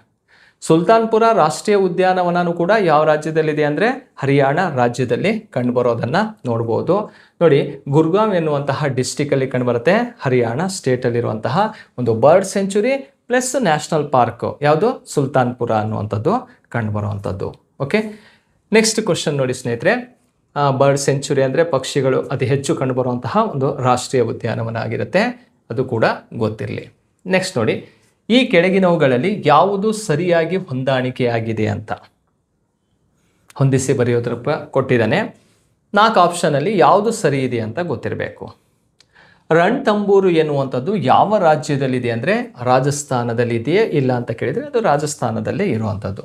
ಸುಲ್ತಾನ್ಪುರ ರಾಷ್ಟ್ರೀಯ ಉದ್ಯಾನವನನೂ ಕೂಡ ಯಾವ ರಾಜ್ಯದಲ್ಲಿದೆ ಅಂದರೆ ಹರಿಯಾಣ ರಾಜ್ಯದಲ್ಲಿ ಕಂಡುಬರೋದನ್ನು ನೋಡ್ಬೋದು. ನೋಡಿ, ಗುರ್ಗಾಂವ್ ಎನ್ನುವಂತಹ ಡಿಸ್ಟಿಕಲ್ಲಿ ಕಂಡುಬರುತ್ತೆ, ಹರಿಯಾಣ ಸ್ಟೇಟಲ್ಲಿರುವಂತಹ ಒಂದು bird century plus national park ಯಾವುದು, ಸುಲ್ತಾನ್ಪುರ ಅನ್ನುವಂಥದ್ದು ಕಂಡುಬರುವಂಥದ್ದು. ಓಕೆ, ನೆಕ್ಸ್ಟ್ ಕ್ವಶನ್ ನೋಡಿ ಸ್ನೇಹಿತರೆ, ಬರ್ಡ್ ಸೆಂಚುರಿ ಅಂದರೆ ಪಕ್ಷಿಗಳು ಅತಿ ಹೆಚ್ಚು ಕಂಡುಬರುವಂತಹ ಒಂದು ರಾಷ್ಟ್ರೀಯ ಉದ್ಯಾನವನ ಆಗಿರುತ್ತೆ, ಅದು ಕೂಡ ಗೊತ್ತಿರಲಿ. ನೆಕ್ಸ್ಟ್ ನೋಡಿ, ಈ ಕೆಳಗಿನವುಗಳಲ್ಲಿ ಯಾವುದು ಸರಿಯಾಗಿ ಹೊಂದಾಣಿಕೆಯಾಗಿದೆ ಅಂತ ಹೊಂದಿಸಿ ಬರೆಯೋದ್ರ ಕೊಟ್ಟಿದ್ದಾನೆ. 4 ಆಪ್ಷನಲ್ಲಿ ಯಾವುದು ಸರಿ ಇದೆ ಅಂತ ಗೊತ್ತಿರಬೇಕು. ರಣಥಂಬೂರು ಎನ್ನುವಂಥದ್ದು ಯಾವ ರಾಜ್ಯದಲ್ಲಿದೆ ಅಂದರೆ ರಾಜಸ್ಥಾನದಲ್ಲಿ ಇದೆಯೇ ಇಲ್ಲ ಅಂತ ಕೇಳಿದರೆ ಅದು ರಾಜಸ್ಥಾನದಲ್ಲೇ ಇರುವಂಥದ್ದು.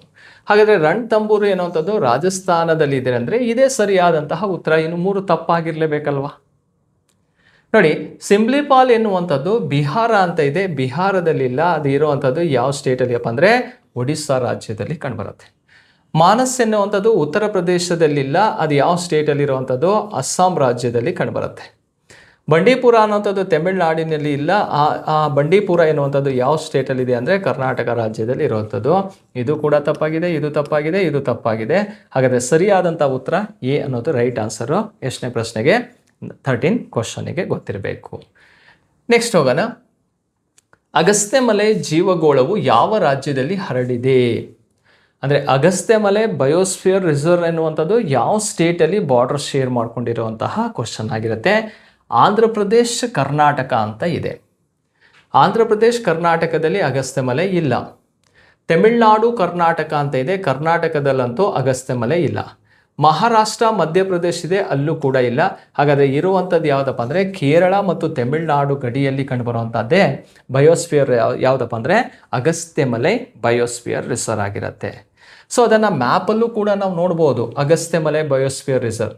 ಹಾಗಾದರೆ ರಣಥಂಬೂರು ಎನ್ನುವಂಥದ್ದು ರಾಜಸ್ಥಾನದಲ್ಲಿ ಇದೆ ಅಂದರೆ ಇದೇ ಸರಿಯಾದಂತಹ ಉತ್ತರ. ಇನ್ನು 3 ತಪ್ಪಾಗಿರಲೇಬೇಕಲ್ವಾ. ನೋಡಿ, ಸಿಂಬ್ಲಿಪಾಲ್ ಎನ್ನುವಂಥದ್ದು ಬಿಹಾರ ಅಂತ ಇದೆ, ಬಿಹಾರದಲ್ಲಿಲ್ಲ. ಅದು ಇರುವಂಥದ್ದು ಯಾವ ಸ್ಟೇಟಲ್ಲಿಯಪ್ಪ ಅಂದರೆ ಒಡಿಸ್ಸಾ ರಾಜ್ಯದಲ್ಲಿ ಕಂಡುಬರುತ್ತೆ. ಮಾನಸ್ ಎನ್ನುವಂಥದ್ದು ಉತ್ತರ ಪ್ರದೇಶದಲ್ಲಿಲ್ಲ, ಅದು ಯಾವ ಸ್ಟೇಟಲ್ಲಿರುವಂಥದ್ದು ಅಸ್ಸಾಂ ರಾಜ್ಯದಲ್ಲಿ ಕಂಡುಬರುತ್ತೆ. ಬಂಡೀಪುರ ಅನ್ನುವಂಥದ್ದು ತಮಿಳುನಾಡಿನಲ್ಲಿ ಇಲ್ಲ, ಆ ಬಂಡೀಪುರ ಎನ್ನುವಂಥದ್ದು ಯಾವ ಸ್ಟೇಟಲ್ಲಿದೆ ಅಂದರೆ ಕರ್ನಾಟಕ ರಾಜ್ಯದಲ್ಲಿ ಇರುವಂಥದ್ದು. ಇದು ಕೂಡ ತಪ್ಪಾಗಿದೆ, ಇದು ತಪ್ಪಾಗಿದೆ, ಇದು ತಪ್ಪಾಗಿದೆ. ಹಾಗಾದರೆ ಸರಿಯಾದಂಥ ಉತ್ತರ ಎ ಅನ್ನೋದು ರೈಟ್ ಆನ್ಸರು. ಎಷ್ಟನೇ ಪ್ರಶ್ನೆಗೆ? 13 ಕ್ವಶನಿಗೆ ಗೊತ್ತಿರಬೇಕು. ನೆಕ್ಸ್ಟ್ ಹೋಗೋಣ. ಅಗಸ್ತ್ಯಮಲೆ ಜೀವಗೋಳವು ಯಾವ ರಾಜ್ಯದಲ್ಲಿ ಹರಡಿದೆ ಅಂದರೆ ಅಗಸ್ತ್ಯಮಲೆ ಬಯೋಸ್ಫಿಯರ್ ರಿಸರ್ವ್ ಎನ್ನುವಂಥದ್ದು ಯಾವ ಸ್ಟೇಟಲ್ಲಿ ಬಾರ್ಡರ್ ಶೇರ್ ಮಾಡ್ಕೊಂಡಿರುವಂತಹ ಕ್ವಶನ್ ಆಗಿರುತ್ತೆ. ಆಂಧ್ರ ಪ್ರದೇಶ್ ಕರ್ನಾಟಕ ಅಂತ ಇದೆ. ಆಂಧ್ರ ಪ್ರದೇಶ್ ಕರ್ನಾಟಕದಲ್ಲಿ ಅಗಸ್ತ್ಯಮಲೆ ಇಲ್ಲ. ತಮಿಳುನಾಡು ಕರ್ನಾಟಕ ಅಂತ ಇದೆ, ಕರ್ನಾಟಕದಲ್ಲಂತೂ ಅಗಸ್ತ್ಯಮಲೆ ಇಲ್ಲ. ಮಹಾರಾಷ್ಟ್ರ ಮಧ್ಯಪ್ರದೇಶ ಇದೆ, ಅಲ್ಲೂ ಕೂಡ ಇಲ್ಲ. ಹಾಗಾದರೆ ಇರುವಂಥದ್ದು ಯಾವುದಪ್ಪ ಅಂದರೆ ಕೇರಳ ಮತ್ತು ತಮಿಳುನಾಡು ಗಡಿಯಲ್ಲಿ ಕಂಡುಬರುವಂಥದ್ದೇ ಬಯೋಸ್ಫಿಯರ್ ಯಾವುದಪ್ಪ ಅಂದರೆ ಅಗಸ್ತ್ಯಮಲೆ ಬಯೋಸ್ಫಿಯರ್ ರಿಸರ್ವ್ ಆಗಿರುತ್ತೆ. ಸೊ ಅದನ್ನು ಮ್ಯಾಪಲ್ಲೂ ಕೂಡ ನಾವು ನೋಡ್ಬೋದು, ಅಗಸ್ತ್ಯಮಲೆ ಬಯೋಸ್ಫಿಯರ್ ರಿಸರ್ವ್.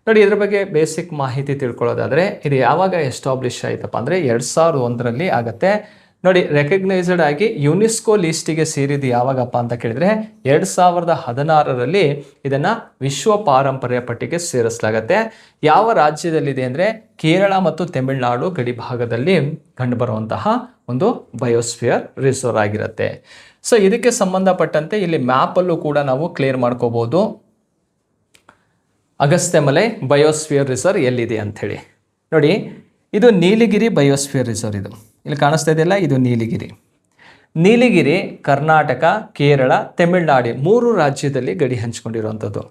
ನೋಡಿ, ಇದ್ರ ಬಗ್ಗೆ ಬೇಸಿಕ್ ಮಾಹಿತಿ ತಿಳ್ಕೊಳ್ಳೋದಾದರೆ ಇದು ಯಾವಾಗ ಎಸ್ಟಾಬ್ಲಿಷ್ ಆಯ್ತಪ್ಪ ಅಂದರೆ 2001ರಲ್ಲಿ ಆಗುತ್ತೆ. ನೋಡಿ, ರೆಕಗ್ನೈಸ್ಡ್ ಆಗಿ ಯುನೆಸ್ಕೋ ಲಿಸ್ಟಿಗೆ ಸೇರಿದ್ದು ಯಾವಾಗಪ್ಪ ಅಂತ ಕೇಳಿದರೆ 2016ರಲ್ಲಿ ಇದನ್ನು ವಿಶ್ವ ಪಾರಂಪರ್ಯ ಪಟ್ಟಿಗೆ ಸೇರಿಸಲಾಗುತ್ತೆ. ಯಾವ ರಾಜ್ಯದಲ್ಲಿದೆ ಅಂದರೆ ಕೇರಳ ಮತ್ತು ತಮಿಳುನಾಡು ಗಡಿ ಭಾಗದಲ್ಲಿ ಕಂಡುಬರುವಂತಹ ಒಂದು ಬಯೋಸ್ಫಿಯರ್ ರಿಸರ್ವ್ ಆಗಿರುತ್ತೆ. ಸೊ ಇದಕ್ಕೆ ಸಂಬಂಧಪಟ್ಟಂತೆ ಇಲ್ಲಿ ಮ್ಯಾಪಲ್ಲೂ ಕೂಡ ನಾವು ಕ್ಲಿಯರ್ ಮಾಡ್ಕೋಬೋದು ಅಗಸ್ತ್ಯಮಲೆ ಬಯೋಸ್ಫಿಯರ್ ರಿಸರ್ವ್ ಎಲ್ಲಿದೆ ಅಂಥೇಳಿ. ನೋಡಿ, ಇದು ನೀಲಗಿರಿ ಬಯೋಸ್ಫಿಯರ್ ರಿಸರ್ವ್. ಇದು ಇಲ್ಲಿ ಕಾಣಿಸ್ತಾ ಇದೆಯಲ್ಲ, ಇದು ನೀಲಗಿರಿ. ನೀಲಗಿರಿ ಕರ್ನಾಟಕ, ಕೇರಳ, ತಮಿಳುನಾಡು 3 ರಾಜ್ಯದಲ್ಲಿ ಗಡಿ ಹಂಚಿಕೊಂಡಿರುವಂಥದ್ದು.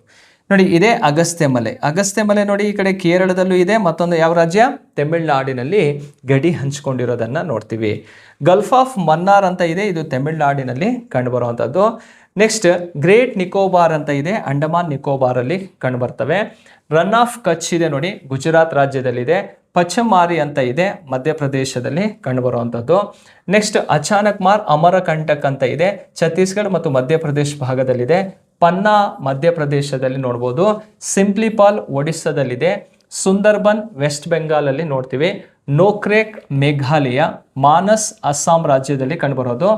ನೋಡಿ, ಇದೇ ಅಗಸ್ತ್ಯಮಲೆ. ಅಗಸ್ತ್ಯಮಲೆ ನೋಡಿ ಈ ಕಡೆ ಕೇರಳದಲ್ಲೂ ಇದೆ, ಮತ್ತೊಂದು ಯಾವ ರಾಜ್ಯ ತಮಿಳುನಾಡಿನಲ್ಲಿ ಗಡಿ ಹಂಚಿಕೊಂಡಿರೋದನ್ನು ನೋಡ್ತೀವಿ. ಗಲ್ಫ್ ಆಫ್ ಮನ್ನಾರ್ ಅಂತ ಇದೆ, ಇದು ತಮಿಳುನಾಡಿನಲ್ಲಿ ಕಂಡುಬರುವಂಥದ್ದು. ನೆಕ್ಸ್ಟ್ ಗ್ರೇಟ್ ನಿಕೋಬಾರ್ ಅಂತ ಇದೆ, ಅಂಡಮಾನ್ ನಿಕೋಬಾರಲ್ಲಿ ಕಂಡುಬರ್ತವೆ. ರನ್ ಆಫ್ ಕಚ್ ಇದೆ ನೋಡಿ, ಗುಜರಾತ್ ರಾಜ್ಯದಲ್ಲಿದೆ. ಪಚಮಾರಿ ಅಂತ ಇದೆ, ಮಧ್ಯಪ್ರದೇಶದಲ್ಲಿ ಕಂಡುಬರುವಂಥದ್ದು. ನೆಕ್ಸ್ಟ್ ಅಚಾನಕ್ ಮಾರ್ ಅಮರಕಂಟಕ್ ಅಂತ ಇದೆ, ಛತ್ತೀಸ್ಗಢ ಮತ್ತು ಮಧ್ಯಪ್ರದೇಶ ಭಾಗದಲ್ಲಿದೆ. ಪನ್ನಾ ಮಧ್ಯಪ್ರದೇಶದಲ್ಲಿ ನೋಡ್ಬೋದು. ಸಿಂಪ್ಲಿಪಾಲ್ ಒಡಿಸ್ಸಾದಲ್ಲಿದೆ. ಸುಂದರ್ಬನ್ ವೆಸ್ಟ್ ಬೆಂಗಾಲಲ್ಲಿ ನೋಡ್ತೀವಿ. ನೋಕ್ರೇಕ್ ಮೇಘಾಲಯ. ಮಾನಸ್ ಅಸ್ಸಾಂ ರಾಜ್ಯದಲ್ಲಿ ಕಂಡುಬರೋದು.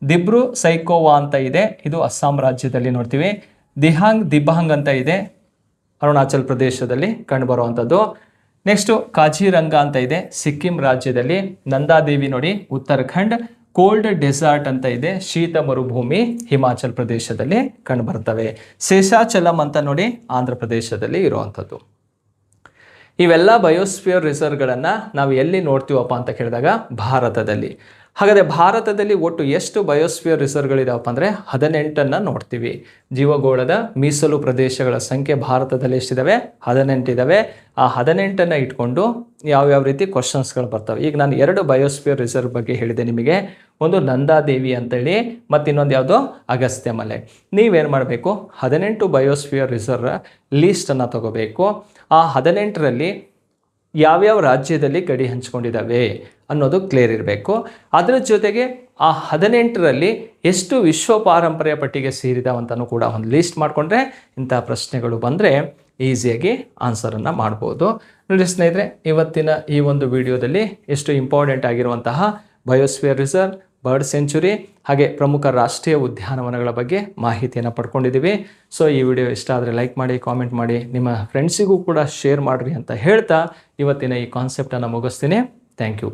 ದಿಬ್ರು ಸೈಕೋವಾ ಅಂತ ಇದೆ, ಇದು ಅಸ್ಸಾಂ ರಾಜ್ಯದಲ್ಲಿ ನೋಡ್ತೀವಿ. ದಿಬಾಂಗ್ ಅಂತ ಇದೆ, ಅರುಣಾಚಲ್ ಪ್ರದೇಶದಲ್ಲಿ ಕಂಡುಬರುವಂಥದ್ದು. ನೆಕ್ಸ್ಟು ಕಾಜಿರಂಗ ಅಂತ ಇದೆ, ಸಿಕ್ಕಿಂ ರಾಜ್ಯದಲ್ಲಿ. ನಂದಾದೇವಿ ನೋಡಿ ಉತ್ತರಾಖಂಡ್. ಕೋಲ್ಡ್ ಡೆಸರ್ಟ್ ಅಂತ ಇದೆ, ಶೀತ ಮರುಭೂಮಿ, ಹಿಮಾಚಲ್ ಪ್ರದೇಶದಲ್ಲಿ ಕಂಡುಬರ್ತವೆ. ಶೇಷಾಚಲಂ ಅಂತ ನೋಡಿ ಆಂಧ್ರ ಪ್ರದೇಶದಲ್ಲಿ ಇರುವಂಥದ್ದು. ಇವೆಲ್ಲ ಬಯೋಸ್ಫಿಯರ್ ರಿಸರ್ವ್ಗಳನ್ನು ನಾವು ಎಲ್ಲಿ ನೋಡ್ತೀವಪ್ಪ ಅಂತ ಕೇಳಿದಾಗ ಭಾರತದಲ್ಲಿ. ಹಾಗಾದರೆ ಭಾರತದಲ್ಲಿ ಒಟ್ಟು ಎಷ್ಟು ಬಯೋಸ್ಫಿಯರ್ ರಿಸರ್ವ್ಗಳಿದಾವಪ್ಪ ಅಂದರೆ 18 ನೋಡ್ತೀವಿ. ಜೀವಗೋಳದ ಮೀಸಲು ಪ್ರದೇಶಗಳ ಸಂಖ್ಯೆ ಭಾರತದಲ್ಲಿ ಎಷ್ಟಿದ್ದಾವೆ? 18 ಇದ್ದಾವೆ. ಆ 18 ಇಟ್ಕೊಂಡು ಯಾವ್ಯಾವ ರೀತಿ ಕ್ವಶನ್ಸ್ಗಳು ಬರ್ತವೆ. ಈಗ ನಾನು 2 ಬಯೋಸ್ಫಿಯರ್ ರಿಸರ್ವ್ ಬಗ್ಗೆ ಹೇಳಿದೆ ನಿಮಗೆ. ಒಂದು ನಂದಾದೇವಿ ಅಂತೇಳಿ, ಮತ್ತು ಇನ್ನೊಂದು ಯಾವುದೋ ಅಗಸ್ತ್ಯಮಲೆ. ನೀವೇನು ಮಾಡಬೇಕು, 18 ಬಯೋಸ್ಫಿಯರ್ ರಿಸರ್ವ್ ಲೀಸ್ಟನ್ನು ತಗೋಬೇಕು. ಆ 18ರಲ್ಲಿ ಯಾವ್ಯಾವ ರಾಜ್ಯದಲ್ಲಿ ಗಡಿ ಹಂಚ್ಕೊಂಡಿದ್ದಾವೆ ಅನ್ನೋದು ಕ್ಲಿಯರ್ ಇರಬೇಕು. ಅದರ ಜೊತೆಗೆ ಆ 18ರಲ್ಲಿ ಎಷ್ಟು ವಿಶ್ವ ಪಾರಂಪರ್ಯ ಪಟ್ಟಿಗೆ ಸೇರಿದಾವಂತನೂ ಕೂಡ ಒಂದು ಲೀಸ್ಟ್ ಮಾಡಿಕೊಂಡ್ರೆ ಇಂಥ ಪ್ರಶ್ನೆಗಳು ಬಂದರೆ ಈಸಿಯಾಗಿ ಆನ್ಸರನ್ನು ಮಾಡ್ಬೋದು. ನೋಡಿ ಸ್ನೇಹಿತರೆ, ಇವತ್ತಿನ ಈ ಒಂದು ವಿಡಿಯೋದಲ್ಲಿ ಎಷ್ಟು ಇಂಪಾರ್ಟೆಂಟ್ ಆಗಿರುವಂತಹ ಬಯೋಸ್ಫಿಯರ್ ರಿಸರ್ವ್, ಬರ್ಡ್ ಸೆಂಚುರಿ ಹಾಗೆ ಪ್ರಮುಖ ರಾಷ್ಟ್ರೀಯ ಉದ್ಯಾನವನಗಳ ಬಗ್ಗೆ ಮಾಹಿತಿಯನ್ನು ಪಡ್ಕೊಂಡಿದ್ದೀವಿ. ಸೊ ಈ ವಿಡಿಯೋ ಇಷ್ಟ ಆದರೆ ಲೈಕ್ ಮಾಡಿ, ಕಾಮೆಂಟ್ ಮಾಡಿ, ನಿಮ್ಮ ಫ್ರೆಂಡ್ಸಿಗೂ ಕೂಡ ಶೇರ್ ಮಾಡಿರಿ ಅಂತ ಹೇಳ್ತಾ ಇವತ್ತಿನ ಈ ಕಾನ್ಸೆಪ್ಟನ್ನು ಮುಗಿಸ್ತೀನಿ. Thank you.